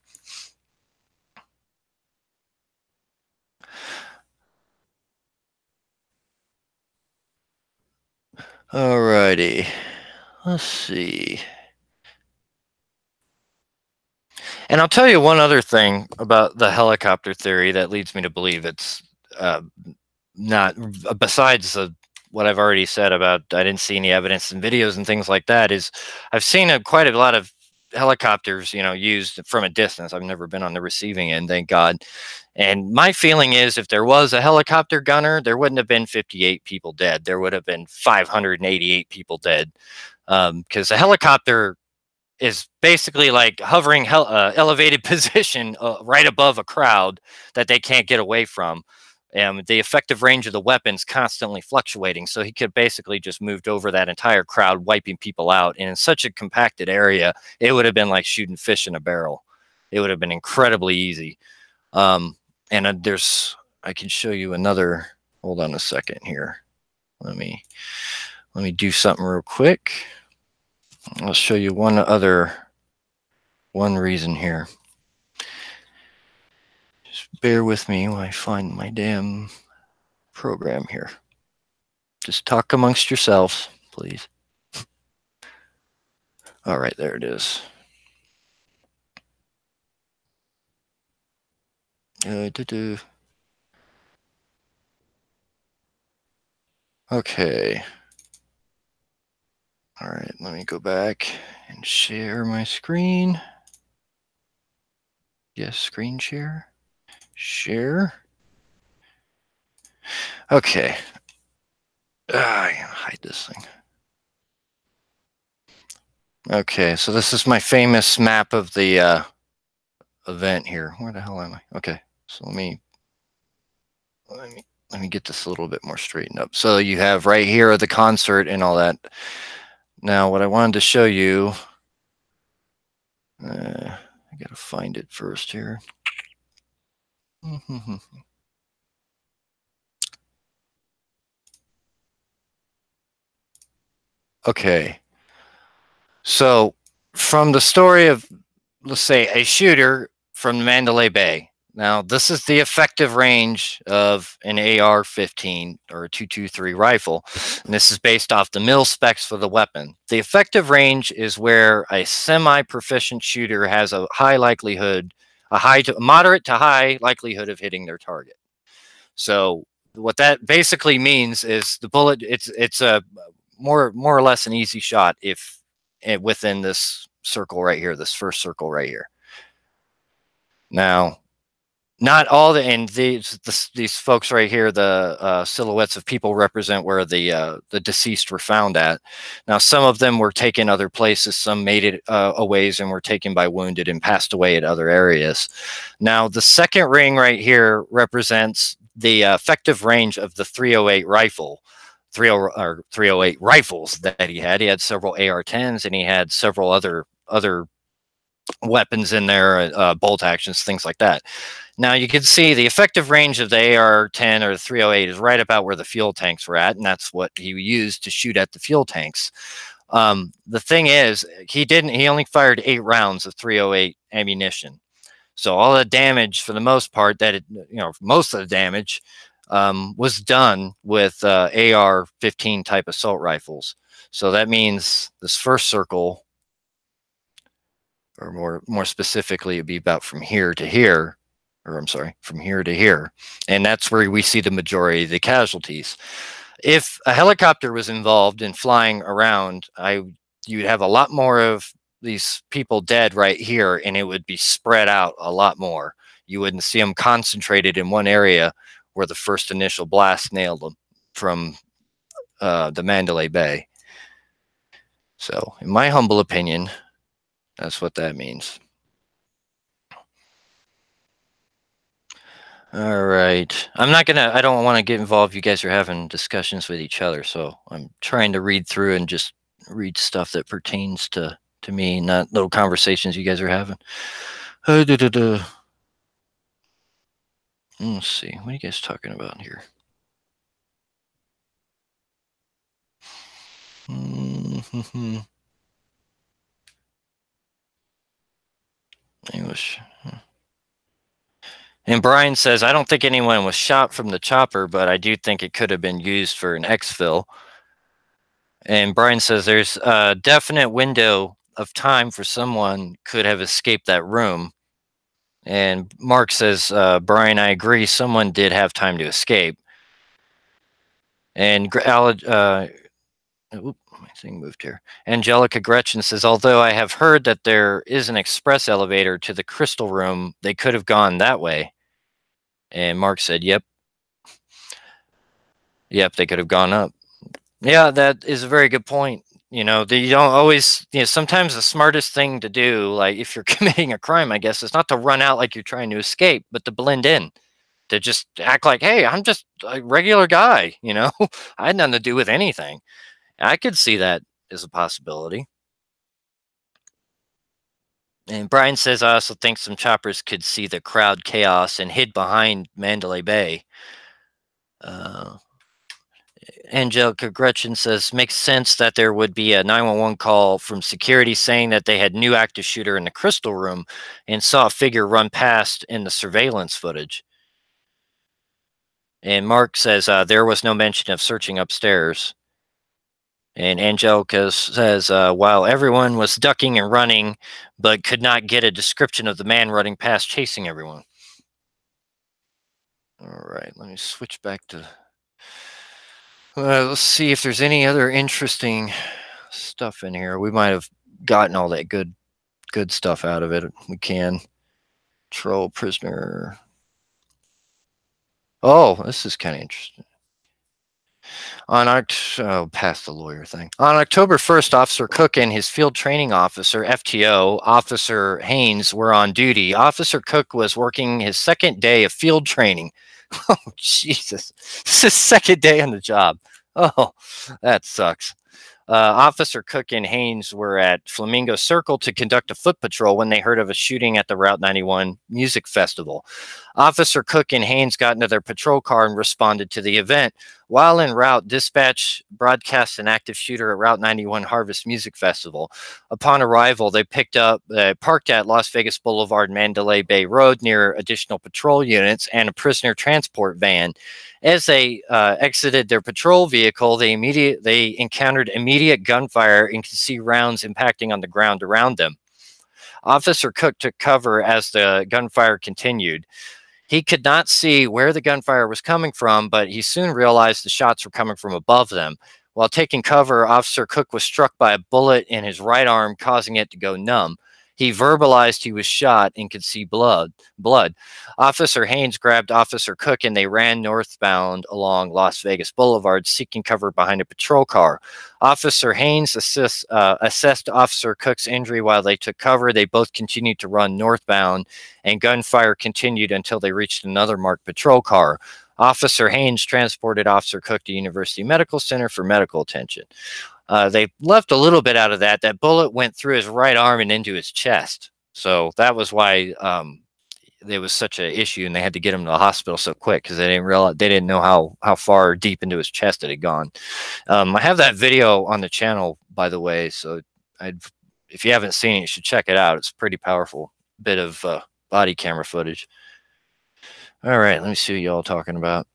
S1: Alrighty. Let's see. And I'll tell you one other thing about the helicopter theory that leads me to believe it's not, besides what I've already said about I didn't see any evidence in videos and things like that, is I've seen quite a lot of helicopters, used from a distance. I've never been on the receiving end, thank God. And my feeling is if there was a helicopter gunner, there wouldn't have been 58 people dead. There would have been 588 people dead. Because a helicopter is basically like hovering elevated position right above a crowd that they can't get away from. And the effective range of the weapon's constantly fluctuating, so he could basically just moved over that entire crowd, wiping people out. And in such a compacted area, it would have been like shooting fish in a barrel. It would have been incredibly easy. Um, and I can show you another. Hold on a second here. Let me do something real quick. I'll show you one reason here. Just bear with me while I find my damn program here. Just talk amongst yourselves, please. All right, there it is. Okay. All right, let me go back and share my screen. Yes, screen share. Share. Okay. I gotta hide this thing. Okay, so this is my famous map of the event here. Where the hell am I? Okay, so let me get this a little bit more straightened up. So you have right here the concert and all that. Now, what I wanted to show you, I gotta find it first here. Okay. So from the story of, let's say, a shooter from Mandalay Bay. Now, this is the effective range of an AR-15 or a 223 rifle, and this is based off the mil specs for the weapon. The effective range is where a semi-proficient shooter has a high likelihood, a moderate to high likelihood of hitting their target. So what that basically means is the bullet, it's a more or less an easy shot if within this circle right here, this first circle right here. Now, not all these folks right here, the silhouettes of people represent where the deceased were found at. Now, some of them were taken other places. Some made it a ways and were taken by wounded and passed away at other areas. Now, the second ring right here represents the effective range of the 308 rifle. 308 rifles that he had. He had several AR-10s and he had several other weapons in there, bolt actions, things like that. Now you can see the effective range of the AR-10 or the 308 is right about where the fuel tanks were at, and that's what he used to shoot at the fuel tanks. The thing is, he only fired 8 rounds of 308 ammunition. So all the damage, for the most part, most of the damage was done with AR-15 type assault rifles. So that means this first circle, or more specifically, it'd be about from here to here, or I'm sorry, from here to here. And that's where we see the majority of the casualties. If a helicopter was involved in flying around, you'd have a lot more of these people dead right here, and it would be spread out a lot more. You wouldn't see them concentrated in one area where the first initial blast nailed them from the Mandalay Bay. So, in my humble opinion, that's what that means. All right. I don't want to get involved. You guys are having discussions with each other, so I'm trying to read through and just read stuff that pertains to me, not little conversations you guys are having. Let's see. What are you guys talking about here? English. And Brian says, I don't think anyone was shot from the chopper, but I do think it could have been used for an exfil. And Brian says there's a definite window of time for someone could have escaped that room. And Mark says, Brian, I agree. Someone did have time to escape. And my thing moved here. Angelica Gretchen says, although I have heard that there is an express elevator to the crystal room, they could have gone that way. And Mark said, yep. Yep, they could have gone up. Yeah, that is a very good point. You know, you don't always, sometimes the smartest thing to do, like if you're committing a crime, I guess, is not to run out like you're trying to escape, but to blend in, to just act like, hey, I'm just a regular guy, I had nothing to do with anything. I could see that as a possibility. And Brian says, I also think some choppers could see the crowd chaos and hid behind Mandalay Bay. Uh, Angelica Gretchen says, makes sense that there would be a 911 call from security saying that they had new active shooter in the crystal room and saw a figure run past in the surveillance footage. And Mark says, there was no mention of searching upstairs. And Angelica says, while everyone was ducking and running, but could not get a description of the man running past chasing everyone. All right, let me switch back to... let's see if there's any other interesting stuff in here. We might have gotten all that good stuff out of it. We can. Troll prisoner. Oh, this is kind of interesting. Past the lawyer thing. On October 1st, Officer Cook and his field training officer, FTO, Officer Haynes, were on duty. Officer Cook was working his second day of field training. Oh, Jesus. This is his second day on the job. Oh, that sucks. Officer Cook and Haynes were at Flamingo Circle to conduct a foot patrol when they heard of a shooting at the Route 91 Music Festival. Officer Cook and Haynes got into their patrol car and responded to the event. While en route, dispatch broadcast an active shooter at Route 91 Harvest Music Festival. Upon arrival, they parked at Las Vegas Boulevard, Mandalay Bay Road near additional patrol units and a prisoner transport van. As they exited their patrol vehicle, they encountered immediate gunfire and could see rounds impacting on the ground around them. Officer Cook took cover as the gunfire continued. He could not see where the gunfire was coming from, but he soon realized the shots were coming from above them. While taking cover, Officer Cook was struck by a bullet in his right arm, causing it to go numb. He verbalized he was shot and could see blood. Officer Haynes grabbed Officer Cook and they ran northbound along Las Vegas Boulevard, seeking cover behind a patrol car. Officer Haynes assessed Officer Cook's injury while they took cover. They both continued to run northbound, and gunfire continued until they reached another marked patrol car. Officer Haynes transported Officer Cook to University Medical Center for medical attention. They left a little bit out of that. That bullet went through his right arm and into his chest. So that was why there was such an issue, and they had to get him to the hospital so quick because they didn't know how far deep into his chest it had gone. I have that video on the channel, by the way. So if you haven't seen it, you should check it out. It's a pretty powerful bit of body camera footage. All right, let me see what y'all talking about.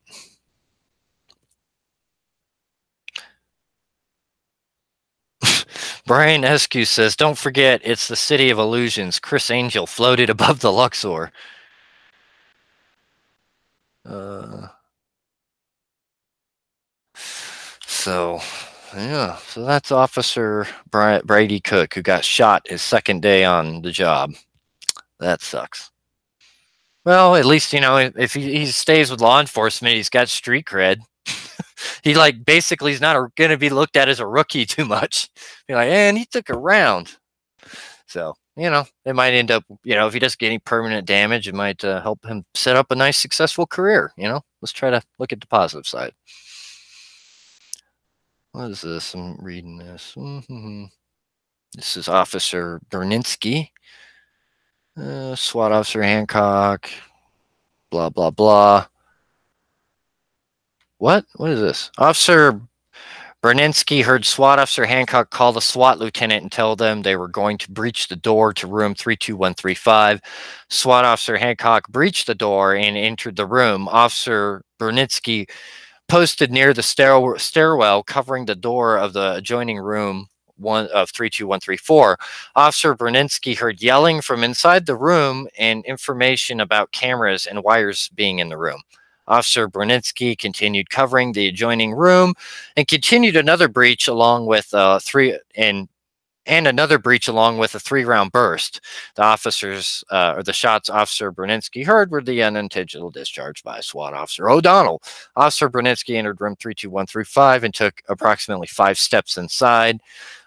S1: Brian Eskew says, don't forget, it's the city of illusions. Chris Angel floated above the Luxor. So that's Officer Brady Cook, who got shot his second day on the job. That sucks. Well, at least, if he stays with law enforcement, he's got street cred. He basically is not going to be looked at as a rookie too much. Be like, and he took a round. So, it might end up, if he doesn't get any permanent damage, it might help him set up a nice, successful career. Let's try to look at the positive side. What is this? I'm reading this. This is Officer Berninsky. SWAT Officer Hancock. Blah, blah, blah. What? What is this? Officer Berninsky heard SWAT Officer Hancock call the SWAT lieutenant and tell them they were going to breach the door to room 32135. SWAT Officer Hancock breached the door and entered the room. Officer Berninsky posted near the stairwell covering the door of the adjoining room of 32134. Officer Berninsky heard yelling from inside the room and information about cameras and wires being in the room. Officer Berninsky continued covering the adjoining room and continued another breach along with and another breach along with a 3-round burst. The shots Officer Bruninsky heard were the unintentional discharge by SWAT Officer O'Donnell. Officer Bruninsky entered room 32135 and took approximately 5 steps inside.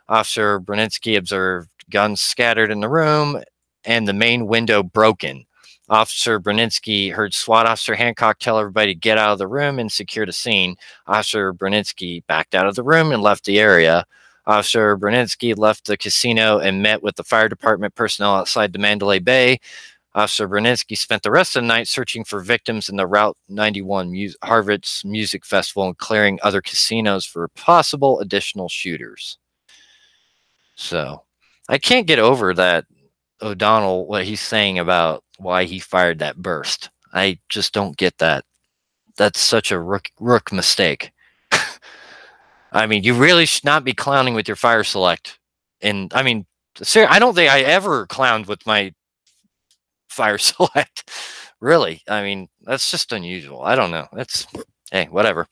S1: Officer Bruninsky observed guns scattered in the room and the main window broken. Officer Bruninsky heard SWAT Officer Hancock tell everybody to get out of the room and secure the scene. Officer Bruninsky backed out of the room and left the area. Officer Bruninsky left the casino and met with the fire department personnel outside the Mandalay Bay. Officer Bruninsky spent the rest of the night searching for victims in the Route 91 Harvard's Music Festival and clearing other casinos for possible additional shooters. So I can't get over that O'Donnell, what he's saying about why he fired that burst. I just don't get that. That's such a rook mistake. I mean, you really should not be clowning with your fire select. And I mean, I don't think I ever clowned with my fire select. Really. I mean, that's just unusual. I don't know. That's, hey, whatever.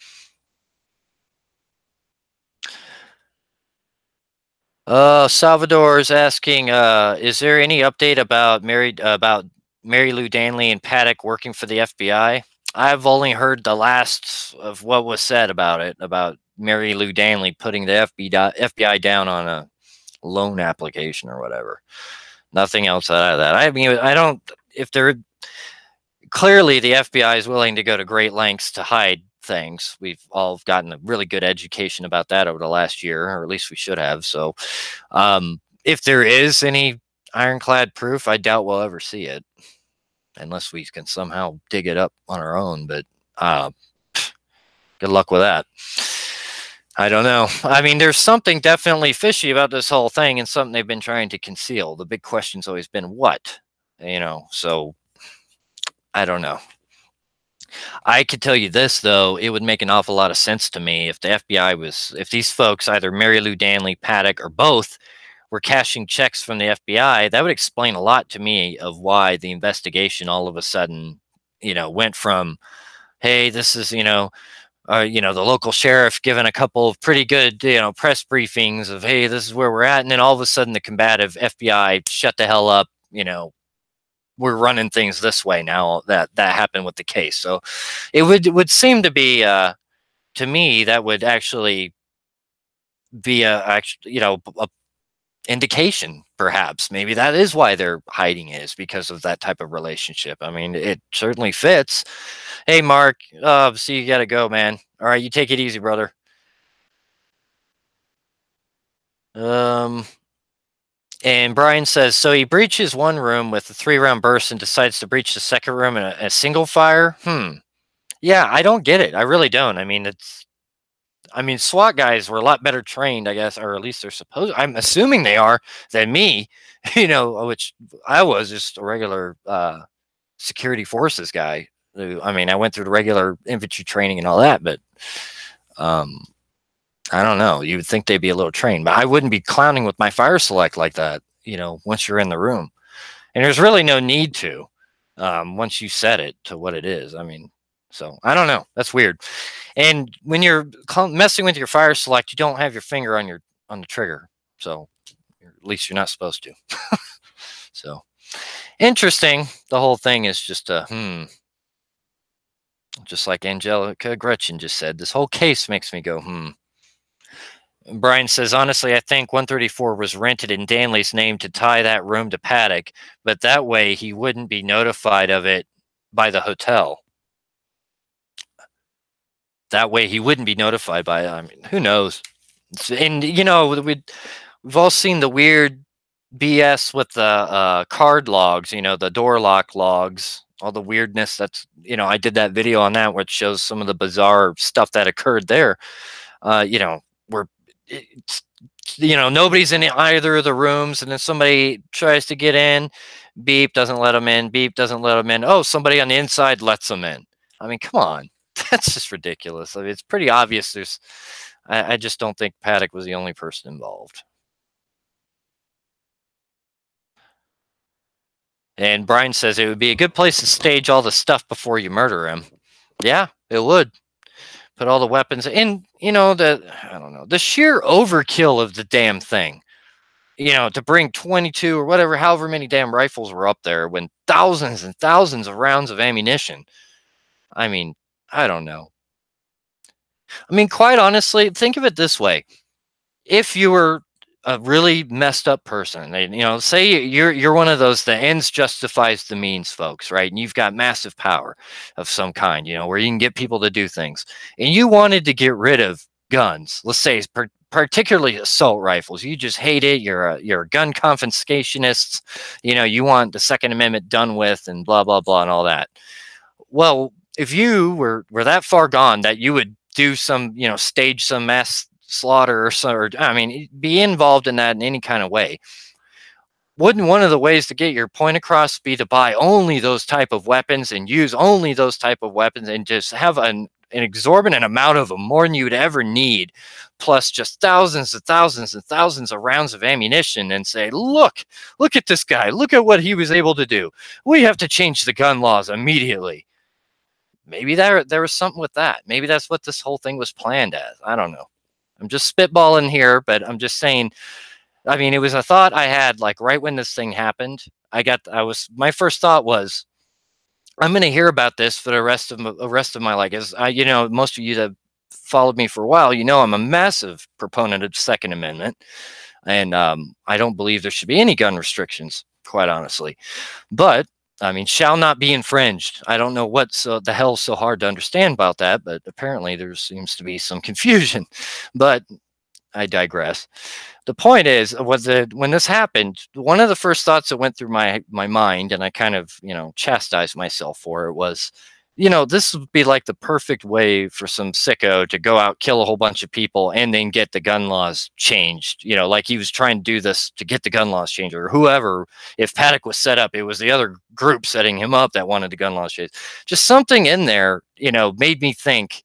S1: Salvador is asking, is there any update about Mary Lou Danley and Paddock working for the FBI? I've only heard the last of what was said about it, about Mary Lou Danley putting the FBI down on a loan application or whatever. Nothing else out of that. I mean, I don't, if they're, clearly the FBI is willing to go to great lengths to hide things. We've all gotten a really good education about that over the last year, or at least we should have. So if there is any ironclad proof, I doubt we'll ever see it unless we can somehow dig it up on our own. But good luck with that. I don't know. I mean, there's something definitely fishy about this whole thing and something they've been trying to conceal. The big question's always been what, so I don't know. I could tell you this, though, it would make an awful lot of sense to me if the FBI if these folks, either Mary Lou Danley, Paddock, or both, were cashing checks from the FBI. That would explain a lot to me of why the investigation all of a sudden, went from, hey, this is, the local sheriff giving a couple of pretty good, press briefings of, hey, this is where we're at. And then all of a sudden the combative FBI shut the hell up, we're running things this way now. That happened with the case. So it would seem to be, to me, that would actually be a indication, perhaps. Maybe that is why they're hiding it, is because of that type of relationship. I mean, it certainly fits. Hey, Mark, so you got to go, man. All right, you take it easy, brother. And Brian says, so he breaches one room with a 3-round burst and decides to breach the second room in a single fire? Yeah, I don't get it. I really don't. I mean, SWAT guys were a lot better trained, I guess, or at least they're supposed, I'm assuming they are, than me, which I was just a regular security forces guy. I went through the regular infantry training and all that, but I don't know. You would think they'd be a little trained, but I wouldn't be clowning with my fire select like that, once you're in the room. And there's really no need to, once you set it to what it is. I mean, so I don't know. That's weird. And when you're messing with your fire select, you don't have your finger on the trigger. So at least you're not supposed to. So interesting. The whole thing is just just like Angelica Gretchen just said, this whole case makes me go, Brian says, honestly, I think 134 was rented in Danley's name to tie that room to Paddock, but that way he wouldn't be notified of it by the hotel. That way he wouldn't be notified by, who knows? And, we've all seen the weird BS with the card logs, the door lock logs, all the weirdness that's, I did that video on that, which shows some of the bizarre stuff that occurred there, where nobody's in either of the rooms, and then somebody tries to get in, beep, doesn't let them in, beep, doesn't let them in. Oh, somebody on the inside lets them in. I mean, come on. That's just ridiculous. I mean, it's pretty obvious. I just don't think Paddock was the only person involved. And Brian says it would be a good place to stage all the stuff before you murder him. Yeah, it would. Put all the weapons in, I don't know, the sheer overkill of the damn thing. to bring 22 or whatever, however many damn rifles were up there when thousands and thousands of rounds of ammunition. I mean, I don't know. I mean, quite honestly, think of it this way. If you were a really messed up person, and say you're one of those the ends justifies the means folks, right? And you've got massive power of some kind, where you can get people to do things, and you wanted to get rid of guns. Let's say particularly assault rifles. You just hate it. You're a gun confiscationist. You want the Second Amendment done with, and blah blah blah, and all that. Well, if you were that far gone that you would do some, stage some mass slaughter or I mean, be involved in that in any kind of way, wouldn't one of the ways to get your point across be to buy only those type of weapons and use only those type of weapons and just have an exorbitant amount of them, more than you'd ever need, plus just thousands and thousands and thousands of rounds of ammunition, and say, look at this guy, look at what he was able to do. We have to change the gun laws immediately. Maybe there was something with that. Maybe that's what this whole thing was planned as. I don't know. I'm just spitballing here, but I'm just saying. I mean, it was a thought I had like right when this thing happened. My first thought was, I'm going to hear about this for the rest of my life. As most of you that followed me for a while, I'm a massive proponent of Second Amendment, and I don't believe there should be any gun restrictions, quite honestly. But I mean, shall not be infringed. I don't know what's the hell's so hard to understand about that, but apparently there seems to be some confusion. But I digress. The point is, when this happened, one of the first thoughts that went through my mind, and I kind of chastised myself for it, was, this would be like the perfect way for some sicko to go out, kill a whole bunch of people, and then get the gun laws changed. Like he was trying to do this to get the gun laws changed, or whoever. If Paddock was set up, it was the other group setting him up that wanted the gun laws changed. Just something in there, made me think.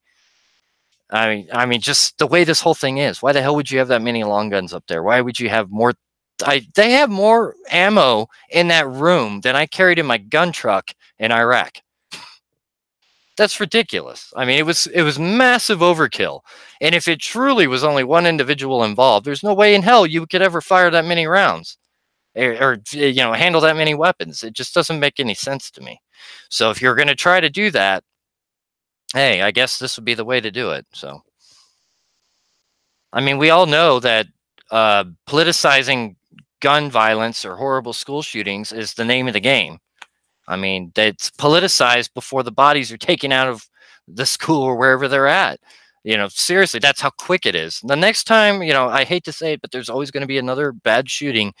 S1: I mean, just the way this whole thing is. Why the hell would you have that many long guns up there? Why would you have more? They have more ammo in that room than I carried in my gun truck in Iraq. That's ridiculous. I mean, it was massive overkill. And if it truly was only one individual involved, there's no way in hell you could ever fire that many rounds or handle that many weapons. It just doesn't make any sense to me. So if you're going to try to do that, hey, I guess this would be the way to do it. So, I mean, we all know that politicizing gun violence or horrible school shootings is the name of the game. I mean, that's politicized before the bodies are taken out of the school or wherever they're at. Seriously, that's how quick it is. The next time, I hate to say it, but there's always going to be another bad shooting.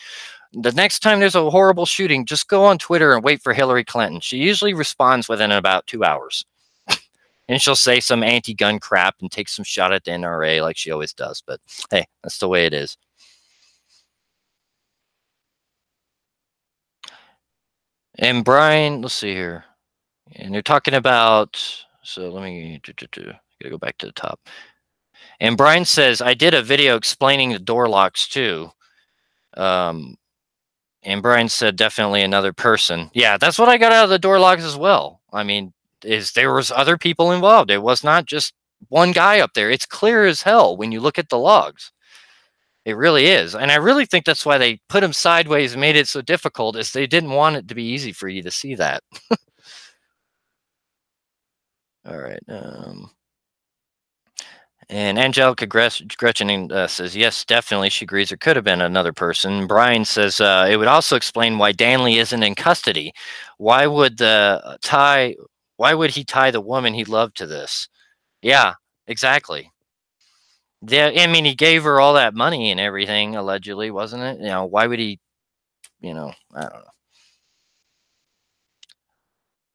S1: The next time there's a horrible shooting, just go on Twitter and wait for Hillary Clinton. She usually responds within about 2 hours. And she'll say some anti-gun crap and take some shot at the NRA like she always does. But hey, that's the way it is. And Brian, let's see here. And they're talking about, so let me gotta go back to the top. And Brian says, I did a video explaining the door locks too. And Brian said, definitely another person. Yeah, that's what I got out of the door locks as well. I mean, there was other people involved. It was not just one guy up there. It's clear as hell when you look at the logs. It really is. And I really think that's why they put them sideways and made it so difficult, is they didn't want it to be easy for you to see that. All right. And Angelica Gretchen says, yes, definitely. She agrees there could have been another person. Brian says, it would also explain why Danley isn't in custody. Why would he tie the woman he loved to this? Yeah, exactly. Yeah, I mean, he gave her all that money and everything, allegedly, wasn't it? Why would he, I don't know.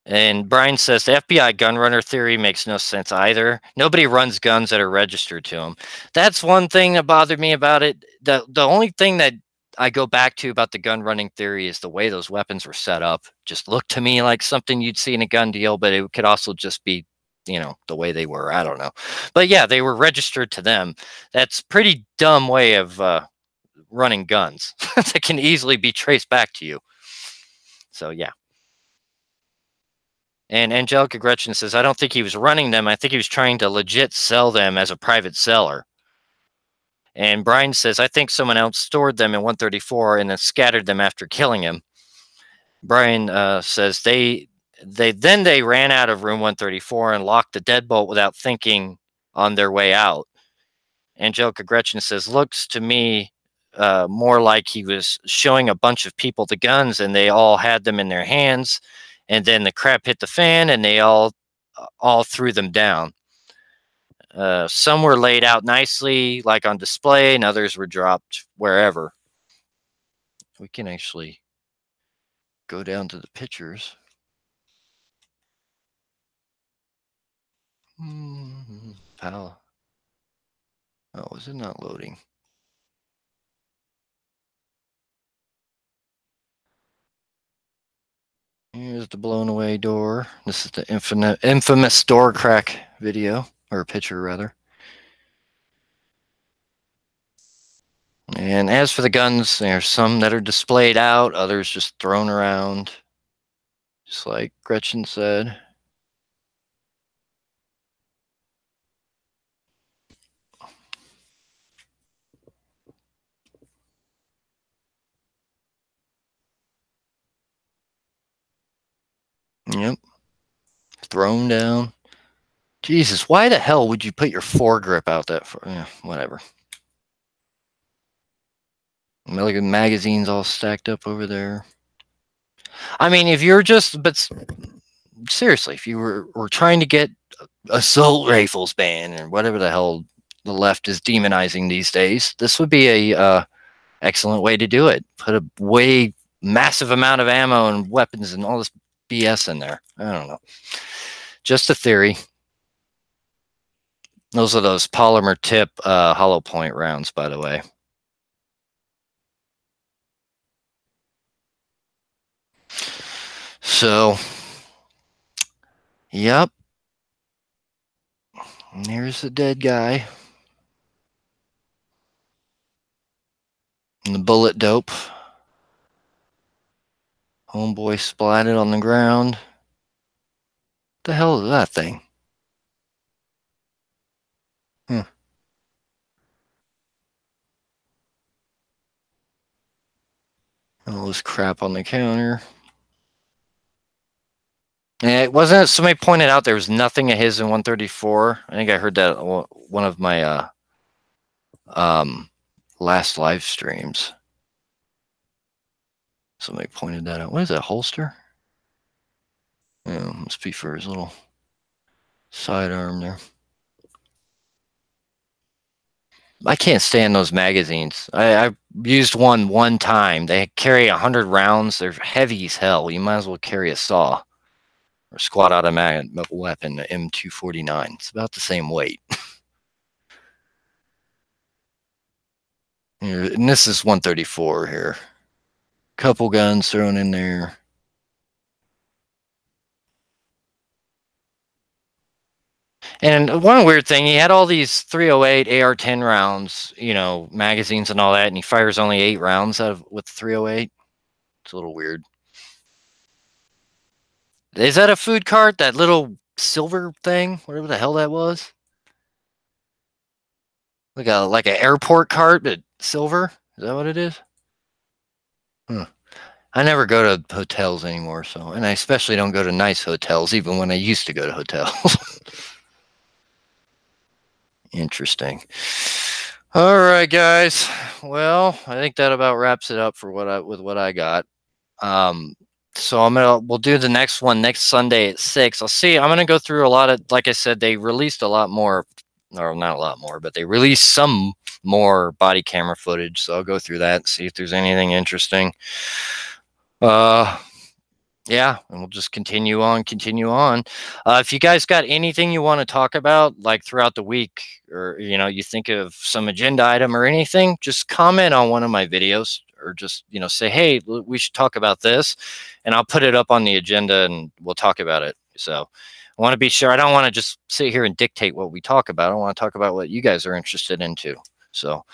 S1: And Brian says the FBI gun runner theory makes no sense either. Nobody runs guns that are registered to them. That's one thing that bothered me about it. The only thing that I go back to about the gun running theory is the way those weapons were set up. Just looked to me like something you'd see in a gun deal, but it could also just be, the way they were. I don't know. But yeah, they were registered to them. That's pretty dumb way of running guns that can easily be traced back to you. So yeah. And Angelica Gretchen says, I don't think he was running them. I think he was trying to legit sell them as a private seller. And Brian says, I think someone else stored them in 134 and then scattered them after killing him. Brian says they ran out of room 134 and locked the deadbolt without thinking on their way out. Angelica Gretchen says, looks to me more like he was showing a bunch of people the guns and they all had them in their hands. And then the crap hit the fan and they all threw them down. Some were laid out nicely, like on display, and others were dropped wherever. We can actually go down to the pictures. Pal. Oh, is it not loading? Here's the blown away door. This is the infamous door crack video, or picture rather. And as for the guns, there's some that are displayed out, others just thrown around, just like Gretchen said. Yep. Thrown down. Jesus, why the hell would you put your foregrip out that far? Yeah, whatever. Look at magazines all stacked up over there. I mean, if you're just, but seriously, if you were trying to get assault rifles banned or whatever the hell the left is demonizing these days, this would be a excellent way to do it. Put a way massive amount of ammo and weapons and all this BS in there. I don't know. Just a theory. Those are those polymer tip hollow point rounds, by the way. So, yep. And here's the dead guy. And the bullet dope. Homeboy splatted on the ground. What the hell is that thing? All this crap on the counter. Yeah, it wasn't. Somebody pointed out there was nothing of his in 134. I think I heard that one of my last live streams. Somebody pointed that out. What is that, holster? Yeah, must be for his little sidearm there. I can't stand those magazines. I used one time. They carry 100 rounds. They're heavy as hell. You might as well carry a saw or squad automatic weapon, the M249. It's about the same weight. And this is 134 here. Couple guns thrown in there. And one weird thing, he had all these 308 AR-10 rounds, you know, magazines and all that, and he fires only 8 rounds out of with 308. It's a little weird. Is that a food cart? That little silver thing, whatever the hell that was? Like an airport cart, but silver. Is that what it is? Huh. I never go to hotels anymore, so, and I especially don't go to nice hotels, even when I used to go to hotels. Interesting. All right, guys. Well, I think that about wraps it up for what I got. So we'll do the next one next Sunday at 6. I'm gonna go through a lot of, like I said, they released a lot more, or not a lot more, but they released some more body camera footage. So I'll go through that and see if there's anything interesting. Yeah, and we'll just continue on. If you guys got anything you want to talk about, like throughout the week, or you think of some agenda item or anything, just comment on one of my videos, or just say, hey, we should talk about this, and I'll put it up on the agenda and we'll talk about it. So I want to be sure. I don't want to just sit here and dictate what we talk about. I want to talk about what you guys are interested in too. So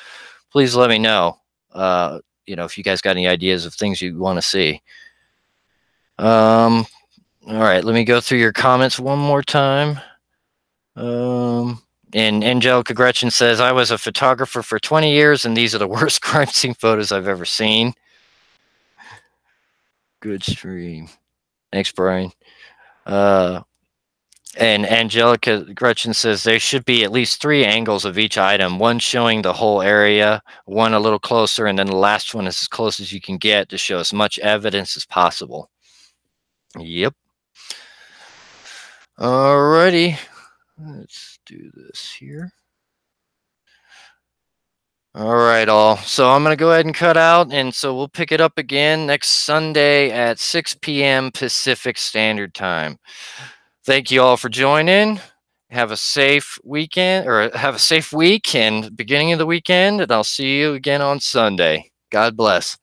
S1: please let me know. If you guys got any ideas of things you want to see. All right, let me go through your comments one more time. And Angelica Gretchen says, I was a photographer for 20 years, and these are the worst crime scene photos I've ever seen. Good stream. Thanks, Brian. And Angelica Gretchen says there should be at least 3 angles of each item, one showing the whole area, one a little closer, and then the last one is as close as you can get to show as much evidence as possible. Yep. Alrighty. Let's do this here. All right, all. So I'm going to go ahead and cut out. And so we'll pick it up again next Sunday at 6 p.m. Pacific Standard Time. Thank you all for joining. Have a safe weekend, or have a safe week and beginning of the weekend. And I'll see you again on Sunday. God bless.